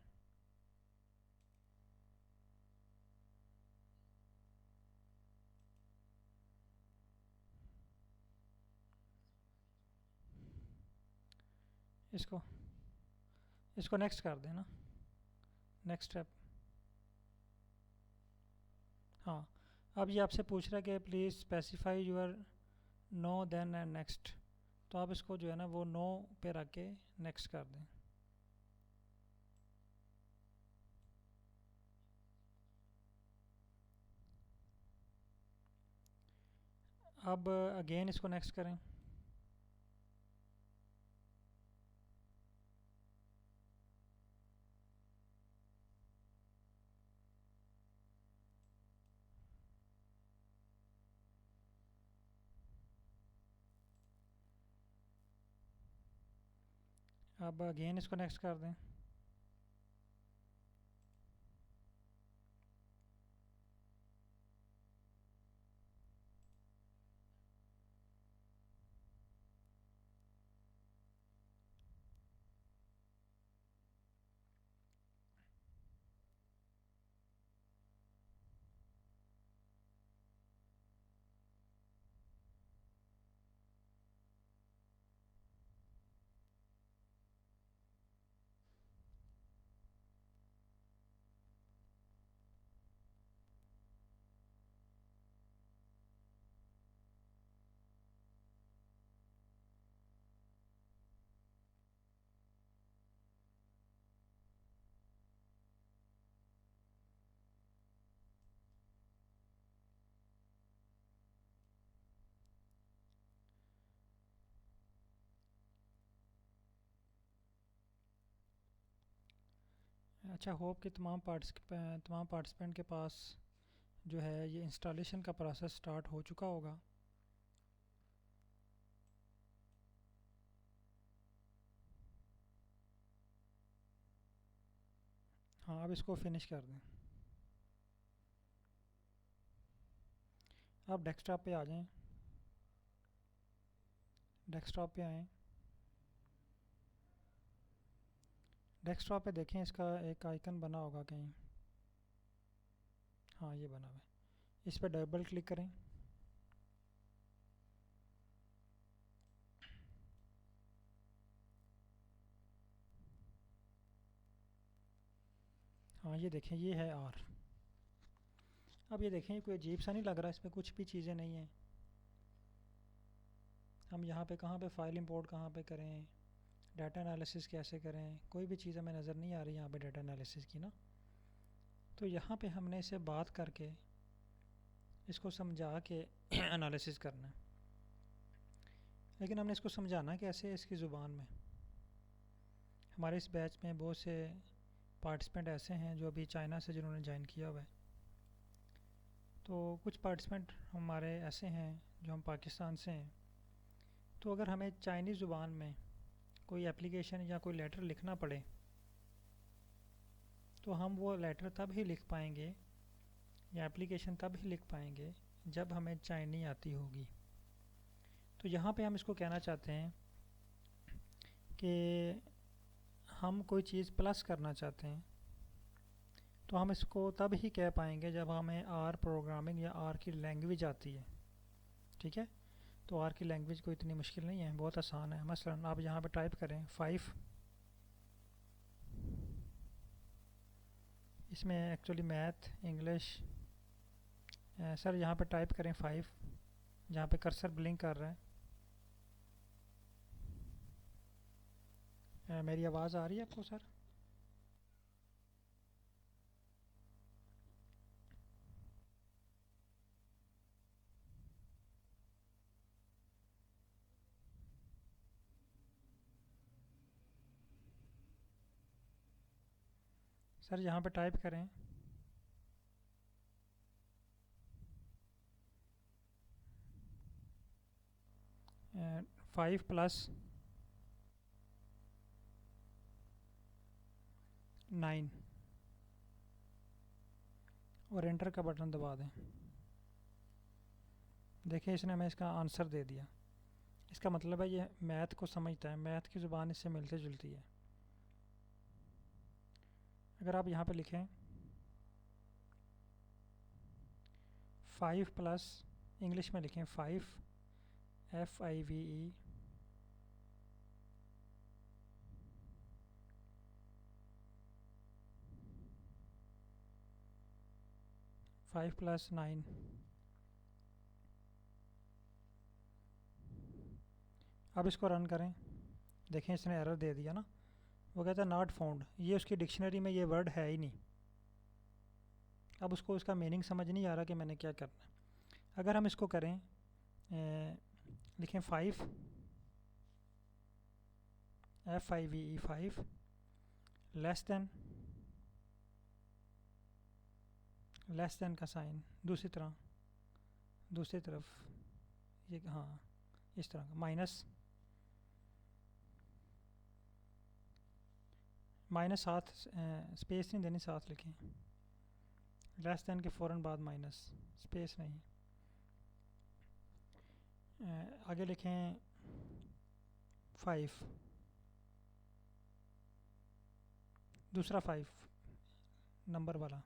इसको इसको नेक्स्ट कर देना, नेक्स्ट स्टेप। हाँ, अब ये आपसे पूछ रहा है कि please specify your no then and next. तो आप इसको जो है ना वो नो पे रख के नेक्स्ट कर दें। अब अगेन इसको नेक्स्ट करें। अब अगेन इसको नेक्स्ट कर दें। अच्छा, होप कि तमाम पार्टिसिपेंट के पास जो है ये इंस्टॉलेशन का प्रोसेस स्टार्ट हो चुका होगा। हाँ, अब इसको फिनिश कर दें। अब डेस्कटॉप पे आ जाएं। डेस्कटॉप पे आएँ। डेस्कटॉप पे देखें, इसका एक आइकन बना होगा कहीं। हाँ, ये बना हुआ है। इस पर डबल क्लिक करें। हाँ, ये देखें, ये है आर। अब ये देखें, कोई अजीब सा नहीं लग रहा, इसमें कुछ भी चीज़ें नहीं हैं। हम यहाँ पे कहाँ पे फ़ाइल इंपोर्ट कहाँ पे करें, डाटा एनालिसिस कैसे करें, कोई भी चीज़ हमें नज़र नहीं आ रही यहाँ पे डाटा एनालिसिस की ना। तो यहाँ पे हमने इसे बात करके इसको समझा के एनालिसिस करना है। लेकिन हमने इसको समझाना कैसे, इसकी ज़ुबान में। हमारे इस बैच में बहुत से पार्टिसिपेंट ऐसे हैं जो अभी चाइना से जिन्होंने ज्वाइन किया हुआ है। तो कुछ पार्टिसिपेंट हमारे ऐसे हैं जो हम पाकिस्तान से हैं। तो अगर हमें चाइनीज़ ज़ुबान में कोई एप्लीकेशन या कोई लेटर लिखना पड़े तो हम वो लेटर तब ही लिख पाएंगे या एप्लीकेशन तब ही लिख पाएंगे जब हमें चाइनी आती होगी। तो यहाँ पे हम इसको कहना चाहते हैं कि हम कोई चीज़ प्लस करना चाहते हैं, तो हम इसको तब ही कह पाएंगे जब हमें आर प्रोग्रामिंग या आर की लैंग्वेज आती है। ठीक है, तो आर की लैंग्वेज कोई इतनी मुश्किल नहीं है, बहुत आसान है। मसलन आप यहाँ पे टाइप करें 5, इसमें एक्चुअली मैथ, इंग्लिश, सर यहाँ पे टाइप करें 5, जहाँ पे कर्सर ब्लिंक कर रहा है। मेरी आवाज़ आ रही है आपको सर? सर यहाँ पे टाइप करें 5 + 9 और एंटर का बटन दबा दें। देखिए, इसने हमें इसका आंसर दे दिया। इसका मतलब है ये मैथ को समझता है, मैथ की ज़ुबान इससे मिलती जुलती है। अगर आप यहाँ पे लिखें 5 + इंग्लिश में लिखें 5 FIVE 5 + 9, अब इसको रन करें। देखें, इसने एरर दे दिया ना, वो कहता है नॉट फाउंड। ये उसकी डिक्शनरी में ये वर्ड है ही नहीं। अब उसको इसका मीनिंग समझ नहीं आ रहा कि मैंने क्या करना है। अगर हम इसको करें, लिखें 5 FIVE 5 लेस देन का साइन दूसरी तरफ, ये हाँ, इस तरह का माइनस साथ स्पेस नहीं देनी, साथ लिखें। लेस देन के फ़ौरन बाद माइनस, स्पेस नहीं। आगे लिखें 5, दूसरा 5 नंबर वाला,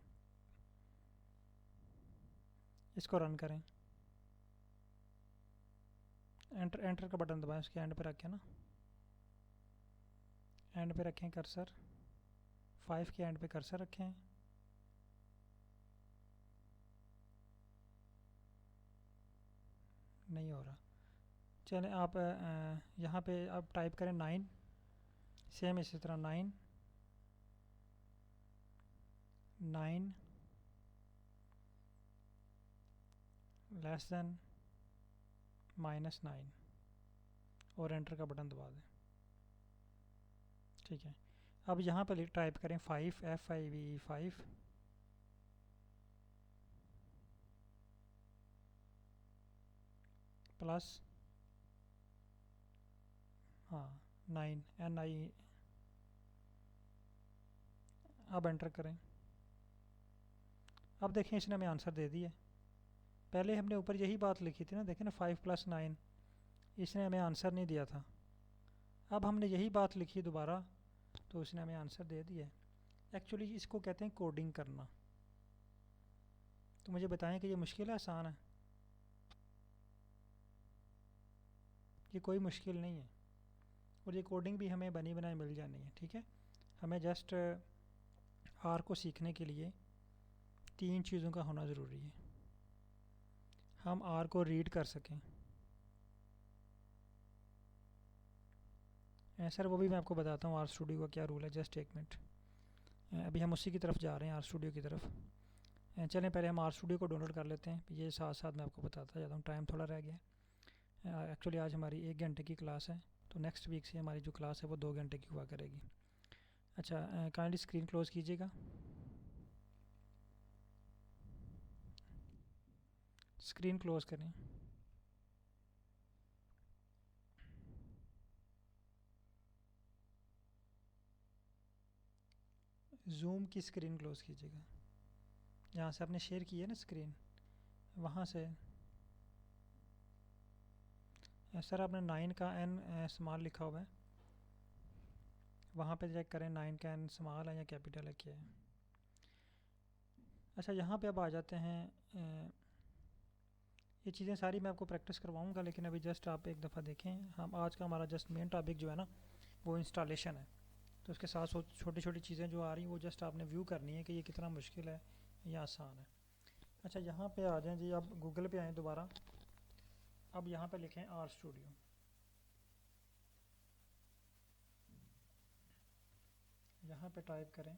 इसको रन करें। एंटर का बटन दबाएं, उसके एंड पे रखें ना, एंड पे रखें कर्सर, 5 के एंड पे कर्सर रखें। नहीं हो रहा। चलें, आप यहाँ पे अब टाइप करें 9, सेम इसी तरह 9 लेस देन -9 और एंटर का बटन दबा दें। ठीक है, अब यहाँ पर टाइप करें 5 प्लस हाँ 9 अब एंटर करें। अब देखें इसने हमें आंसर दे दिया। पहले हमने ऊपर यही बात लिखी थी ना, देखें ना 5 + 9, इसने हमें आंसर नहीं दिया था। अब हमने यही बात लिखी दोबारा तो उसने हमें आंसर दे दिया। एक्चुअली इसको कहते हैं कोडिंग करना। तो मुझे बताएं कि ये मुश्किल है आसान है? ये कोई मुश्किल नहीं है और ये कोडिंग भी हमें बनी बनाई मिल जानी है। ठीक है, हमें जस्ट आर को सीखने के लिए 3 चीज़ों का होना ज़रूरी है। हम आर को रीड कर सकें। सर वो भी मैं आपको बताता हूँ आर स्टूडियो का क्या रूल है, जस्ट एक मिनट। अभी हम उसी की तरफ जा रहे हैं, आर स्टूडियो की तरफ। चलें पहले हम आर स्टूडियो को डाउनलोड कर लेते हैं, ये साथ साथ मैं आपको बताता जाता हूँ। टाइम थोड़ा रह गया। एक्चुअली आज हमारी 1 घंटे की क्लास है, तो नेक्स्ट वीक से हमारी जो क्लास है वो 2 घंटे की हुआ करेगी। अच्छा, काइंडली स्क्रीन क्लोज़ कीजिएगा। स्क्रीन क्लोज़ करें। जूम की स्क्रीन क्लोज़ कीजिएगा। जहाँ से आपने शेयर की है ना स्क्रीन, वहाँ से। सर आपने 9 का एन स्मॉल लिखा हुआ है, वहाँ पे चेक करें 9 का एन स्मॉल है या कैपिटल है क्या है। अच्छा, यहाँ पे अब आ जाते हैं। ये चीज़ें सारी मैं आपको प्रैक्टिस करवाऊँगा, लेकिन अभी जस्ट आप एक दफ़ा देखें। हम आज का हमारा जस्ट मेन टॉपिक जो है ना वो इंस्टॉलेशन है। तो उसके साथ छोटी छोटी चीज़ें जो आ रही हैं वो जस्ट आपने व्यू करनी है कि ये कितना मुश्किल है या आसान है। अच्छा, यहाँ पे आ जाएं जी, अब गूगल पे आएँ दोबारा। अब यहाँ पे लिखें आर स्टूडियो। यहाँ पे टाइप करें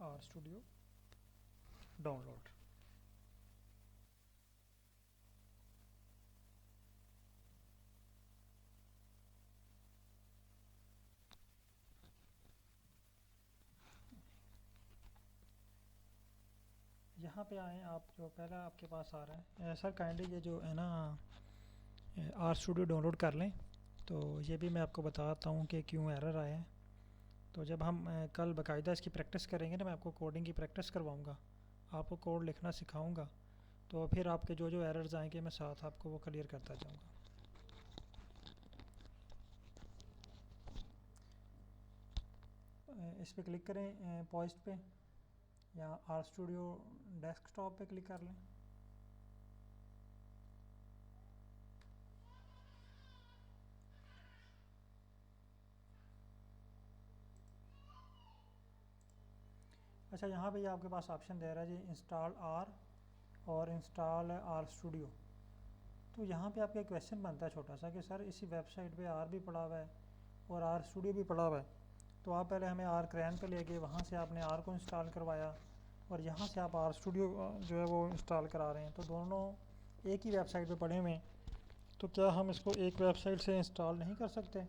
आर स्टूडियो डाउनलोड। यहाँ पे आएँ आप, जो पहला आपके पास आ रहा है। सर काइंडली ये जो है ना आर स्टूडियो डाउनलोड कर लें। तो ये भी मैं आपको बताता हूँ कि क्यों एरर आया है। तो जब हम कल बाकायदा इसकी प्रैक्टिस करेंगे ना, मैं आपको कोडिंग की प्रैक्टिस करवाऊँगा, आपको कोड लिखना सिखाऊँगा, तो फिर आपके जो जो एरर्स आएंगे मैं साथ आपको वो क्लियर करता जाऊँगा। इस पर क्लिक करें पोस्ट पे, या आर स्टूडियो डेस्कटॉप पे क्लिक कर लें। अच्छा, यहाँ पे आपके पास ऑप्शन दे रहा है जी इंस्टॉल आर और इंस्टॉल आर स्टूडियो। तो यहाँ पे आपका क्वेश्चन बनता है छोटा सा कि सर इसी वेबसाइट पे आर भी पड़ा हुआ है और आर स्टूडियो भी पड़ा हुआ है। तो आप पहले हमें आर क्रैन पे ले गए, वहाँ से आपने आर को इंस्टॉल करवाया और यहाँ से आप आर स्टूडियो जो है वो इंस्टॉल करा रहे हैं। तो दोनों एक ही वेबसाइट पे पड़े हुए हैं, तो क्या हम इसको एक वेबसाइट से इंस्टॉल नहीं कर सकते?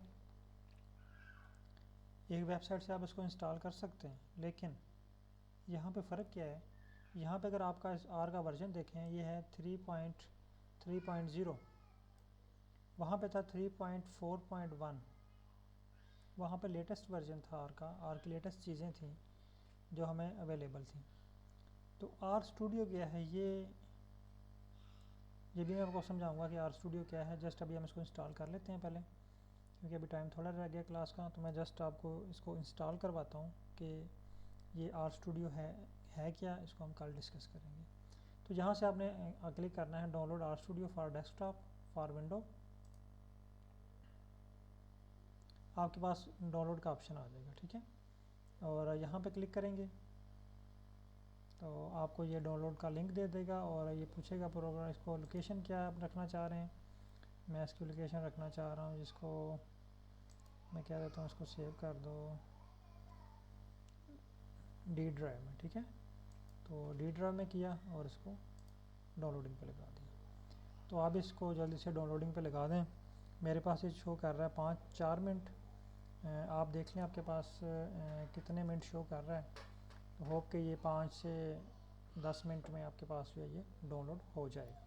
एक वेबसाइट से आप इसको इंस्टॉल कर सकते हैं, लेकिन यहाँ पे फ़र्क क्या है। यहाँ पे अगर आपका इस आर का वर्जन देखें, ये है 3.3.0, वहाँ पे था 3.4.1। वहाँ पे लेटेस्ट वर्जन था आर की लेटेस्ट चीज़ें थी जो हमें अवेलेबल थी। तो आर स्टूडियो क्या है, ये भी मैं आपको समझाऊंगा कि आर स्टूडियो क्या है। जस्ट अभी हम इसको इंस्टॉल कर लेते हैं पहले, क्योंकि अभी टाइम थोड़ा रह गया क्लास का। तो मैं जस्ट आपको इसको इंस्टॉल करवाता हूँ कि ये आर स्टूडियो है क्या, इसको हम कल डिस्कस करेंगे। तो यहाँ से आपने क्लिक करना है download R studio for desktop for window. आपके पास डाउनलोड का ऑप्शन आ जाएगा, ठीक है। और यहाँ पे क्लिक करेंगे तो आपको ये डाउनलोड का लिंक दे देगा और ये पूछेगा प्रोग्राम, इसको लोकेशन क्या आप रखना चाह रहे हैं। मैं इसकी लोकेशन रखना चाह रहा हूँ, जिसको मैं कह देता हूँ इसको सेव कर दो डी ड्राइव में, ठीक है। तो डी ड्राइव में किया और इसको डाउनलोडिंग पे लगा दिया। तो आप इसको जल्दी से डाउनलोडिंग पे लगा दें मेरे पास ये शो कर रहा है 4 मिनट। आप देख लें आपके पास कितने मिनट शो कर रहा है। तो होप कि ये 5 से 10 मिनट में आपके पास जो है ये डाउनलोड हो जाएगा।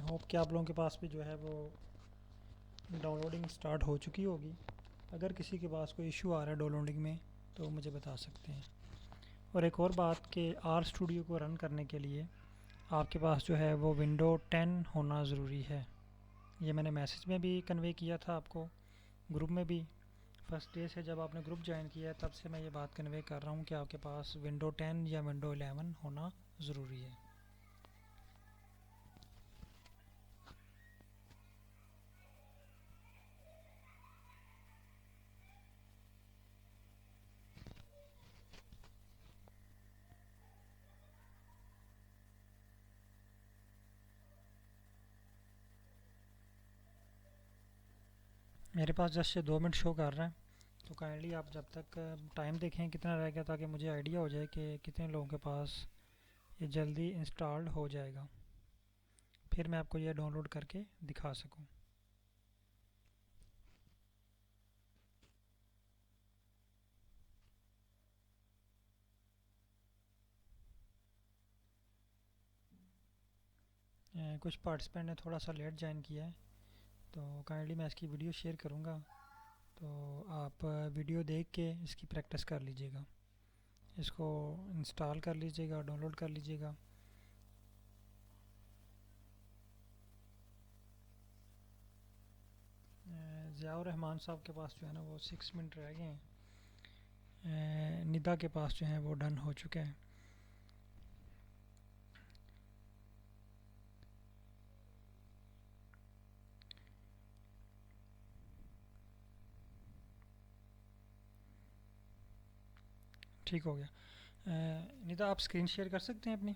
होप कि आप लोगों के पास भी जो है वो डाउनलोडिंग स्टार्ट हो चुकी होगी। अगर किसी के पास कोई इशू आ रहा है डाउनलोडिंग में तो मुझे बता सकते हैं। और एक और बात कि आर स्टूडियो को रन करने के लिए आपके पास जो है वो विंडो 10 होना ज़रूरी है। ये मैंने मैसेज में भी कन्वे किया था आपको, ग्रुप में भी। फर्स्ट डे से जब आपने ग्रुप ज्वाइन किया है तब से मैं ये बात कन्वे कर रहा हूँ कि आपके पास विंडो 10 या विंडो 11 होना ज़रूरी है। मेरे पास जस्ट ये 2 मिनट शो कर रहा है, तो काइंडली आप जब तक टाइम देखें कितना रह गया ताकि मुझे आइडिया हो जाए कि कितने लोगों के पास ये जल्दी इंस्टॉल्ड हो जाएगा, फिर मैं आपको ये डाउनलोड करके दिखा सकूँ। कुछ पार्टिसिपेंट ने थोड़ा सा लेट ज्वाइन किया है, तो काइंडली मैं इसकी वीडियो शेयर करूँगा, तो आप वीडियो देख के इसकी प्रैक्टिस कर लीजिएगा, इसको इंस्टॉल कर लीजिएगा, डाउनलोड कर लीजिएगा। ज़ियाउर रहमान साहब के पास जो है ना वो 6 मिनट रह गए हैं। निदा के पास जो है वो डन हो चुका है। ठीक हो गया। निदा आप स्क्रीन शेयर कर सकते हैं अपनी,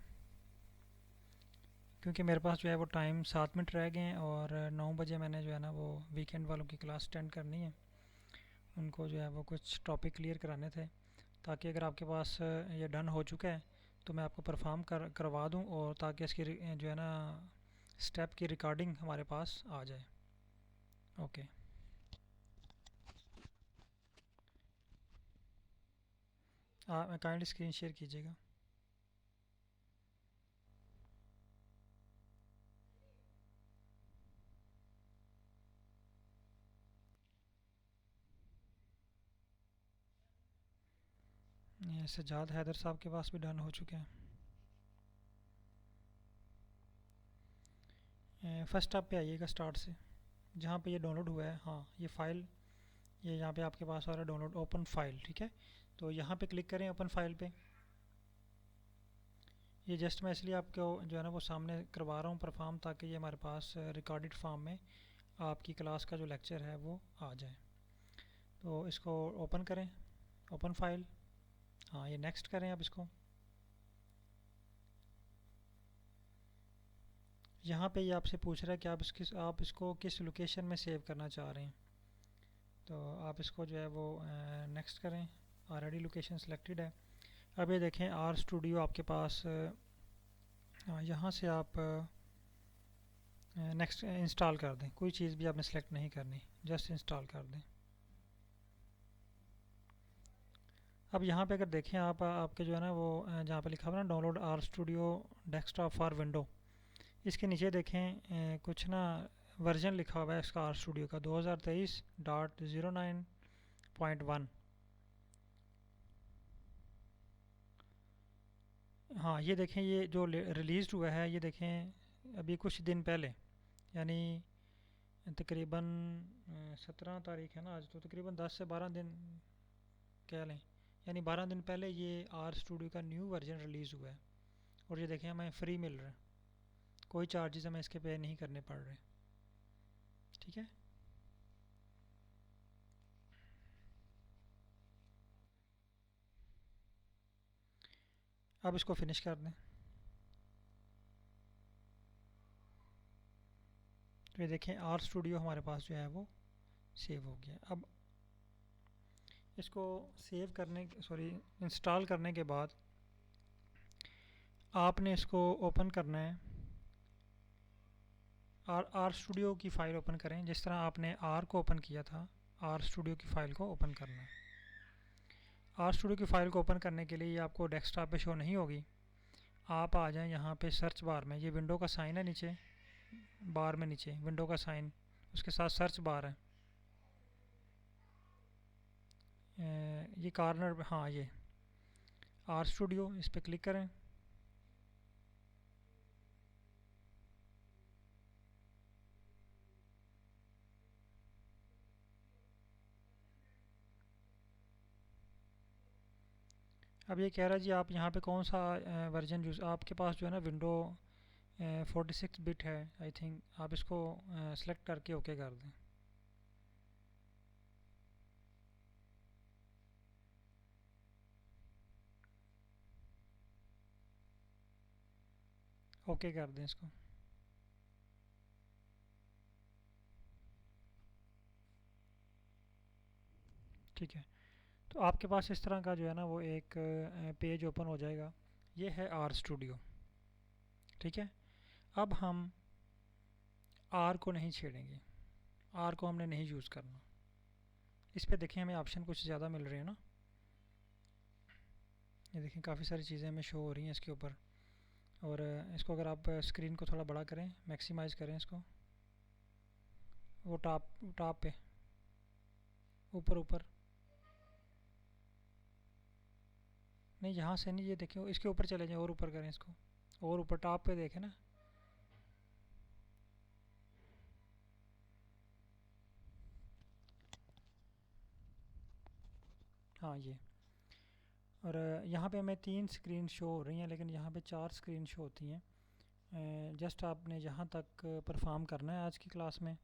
क्योंकि मेरे पास जो है वो टाइम 7 मिनट रह गए हैं और 9 बजे मैंने जो है ना वो वीकेंड वालों की क्लास अटेंड करनी है। उनको जो है वो कुछ टॉपिक क्लियर कराने थे, ताकि अगर आपके पास ये डन हो चुका है तो मैं आपको परफॉर्म करवा दूं, और ताकि इसकी जो है ना स्टेप की रिकॉर्डिंग हमारे पास आ जाए। ओके, आप काइंडली स्क्रीन शेयर कीजिएगा। ये सज्जाद हैदर साहब के पास भी डन हो चुके हैं। फर्स्ट स्टेप पे आइएगा स्टार्ट से, जहाँ पे ये डाउनलोड हुआ है। हाँ, ये फ़ाइल, ये यहाँ पे आपके पास आ रहा है डाउनलोड ओपन फाइल, ठीक है। तो यहाँ पे क्लिक करें ओपन फाइल पे। ये जस्ट मैं इसलिए आपको जो है ना वो सामने करवा रहा हूँ परफॉर्म, ताकि ये हमारे पास रिकॉर्डेड फॉर्म में आपकी क्लास का जो लेक्चर है वो आ जाए। तो इसको ओपन करें, ओपन फाइल। हाँ, ये नेक्स्ट करें आप इसको। यहाँ पे ये आपसे पूछ रहा है कि आप इसको किस लोकेशन में सेव करना चाह रहे हैं। तो आप इसको जो है वो नेक्स्ट करें। ऑलरेडी लोकेशन सिलेक्टेड है। अब ये देखें आर स्टूडियो आपके पास, यहाँ से आप नेक्स्ट इंस्टॉल कर दें। कोई चीज़ भी आपने सेलेक्ट नहीं करनी, जस्ट इंस्टॉल कर दें। अब यहाँ पे अगर देखें आप, आपके जो है ना वो जहाँ पे लिखा हुआ है ना download R studio desktop for window, इसके नीचे देखें कुछ ना वर्जन लिखा हुआ है इसका आर स्टूडियो का 2023.09.1। हाँ, ये देखें, ये जो रिलीज़ हुआ है, ये देखें अभी कुछ दिन पहले, यानी तकरीबन 17 तारीख है ना आज, तो तकरीबन 10 से 12 दिन कह लें, यानी 12 दिन पहले ये आर स्टूडियो का न्यू वर्जन रिलीज़ हुआ है और ये देखें हमें फ्री मिल रहा है, कोई चार्जेस हमें इसके पे नहीं करने पड़ रहे। ठीक है, अब इसको फिनिश कर दें। तो ये देखें आर स्टूडियो हमारे पास जो है वो सेव हो गया। अब इसको सेव करने सॉरी इंस्टॉल करने के बाद आपने इसको ओपन करना है। आर स्टूडियो की फ़ाइल ओपन करें, जिस तरह आपने आर को ओपन किया था, आर स्टूडियो की फ़ाइल को ओपन करना है। आर स्टूडियो की फ़ाइल को ओपन करने के लिए ये आपको डेस्कटॉप पे शो नहीं होगी। आप आ जाएं यहाँ पे सर्च बार में, ये विंडो का साइन है नीचे बार में, नीचे विंडो का साइन, उसके साथ सर्च बार है, ये कॉर्नर, हाँ ये आर स्टूडियो, इस पर क्लिक करें। अब ये कह रहा है जी आप यहाँ पे कौन सा वर्जन यूज़, आपके पास जो है ना विंडो 46 बिट है आई थिंक, आप इसको सेलेक्ट करके ओके कर दें। ओके कर दें इसको। ठीक है, तो आपके पास इस तरह का जो है ना वो एक पेज ओपन हो जाएगा। ये है आर स्टूडियो। ठीक है, अब हम आर को नहीं छेड़ेंगे, आर को हमने नहीं यूज़ करना। इस पे देखें हमें ऑप्शन कुछ ज़्यादा मिल रहे हैं ना, ये देखें काफ़ी सारी चीज़ें हमें शो हो रही हैं इसके ऊपर। और इसको अगर आप स्क्रीन को थोड़ा बड़ा करें, मैक्सिमाइज़ करें इसको, वो टॉप टॉप पे ऊपर ऊपर, नहीं यहाँ से नहीं, ये देखें इसके ऊपर चले जाएं और ऊपर करें इसको, और ऊपर टॉप पे देखें ना। हाँ ये, और यहाँ पे हमें 3 स्क्रीन शो हो रही हैं, लेकिन यहाँ पे 4 स्क्रीन शो होती हैं। जस्ट आपने यहाँ तक परफॉर्म करना है आज की क्लास में,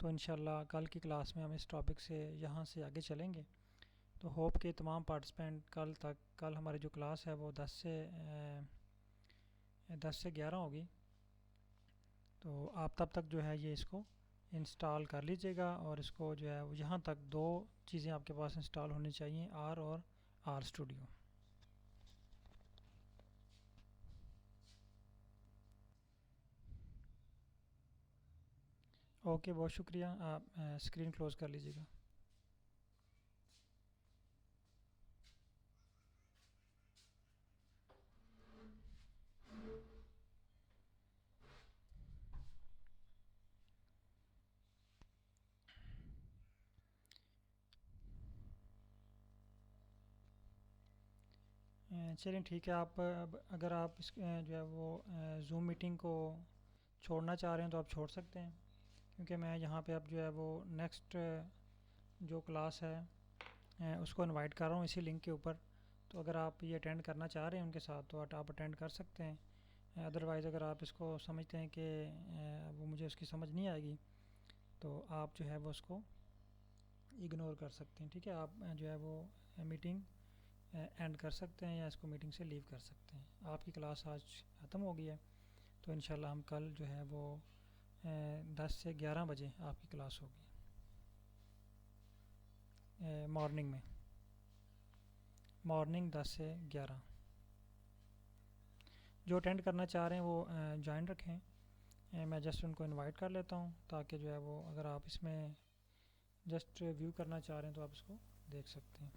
तो इंशाल्लाह कल की क्लास में हम इस टॉपिक से यहाँ से आगे चलेंगे। तो होप के तमाम पार्टिसिपेंट कल तक, कल हमारी जो क्लास है वो 10 से 11 होगी, तो आप तब तक जो है ये इसको इंस्टॉल कर लीजिएगा। और इसको जो है यहाँ तक 2 चीज़ें आपके पास इंस्टॉल होनी चाहिए, आर और आर स्टूडियो। ओके, बहुत शुक्रिया, आप स्क्रीन क्लोज़ कर लीजिएगा। चलिए ठीक है, आप अब अगर आप इस जो है वो ज़ूम मीटिंग को छोड़ना चाह रहे हैं तो आप छोड़ सकते हैं, क्योंकि मैं यहाँ पे अब जो है वो नेक्स्ट जो क्लास है उसको इनवाइट कर रहा हूँ इसी लिंक के ऊपर। तो अगर आप ये अटेंड करना चाह रहे हैं उनके साथ तो आप अटेंड कर सकते हैं। अदरवाइज़ अगर आप इसको समझते हैं कि वो मुझे उसकी समझ नहीं आएगी, तो आप जो है वो उसको इग्नोर कर सकते हैं। ठीक है, आप जो है वो मीटिंग एंड कर सकते हैं या इसको मीटिंग से लीव कर सकते हैं। आपकी क्लास आज ख़त्म हो गई है, तो इंशाल्लाह हम कल जो है वो 10 से 11 बजे आपकी क्लास होगी मॉर्निंग में, मॉर्निंग 10 से 11। जो अटेंड करना चाह रहे हैं वो ज्वाइन रखें। मैं जस्ट उनको इनवाइट कर लेता हूँ, ताकि जो है वो अगर आप इसमें जस्ट व्यू करना चाह रहे हैं तो आप इसको देख सकते हैं।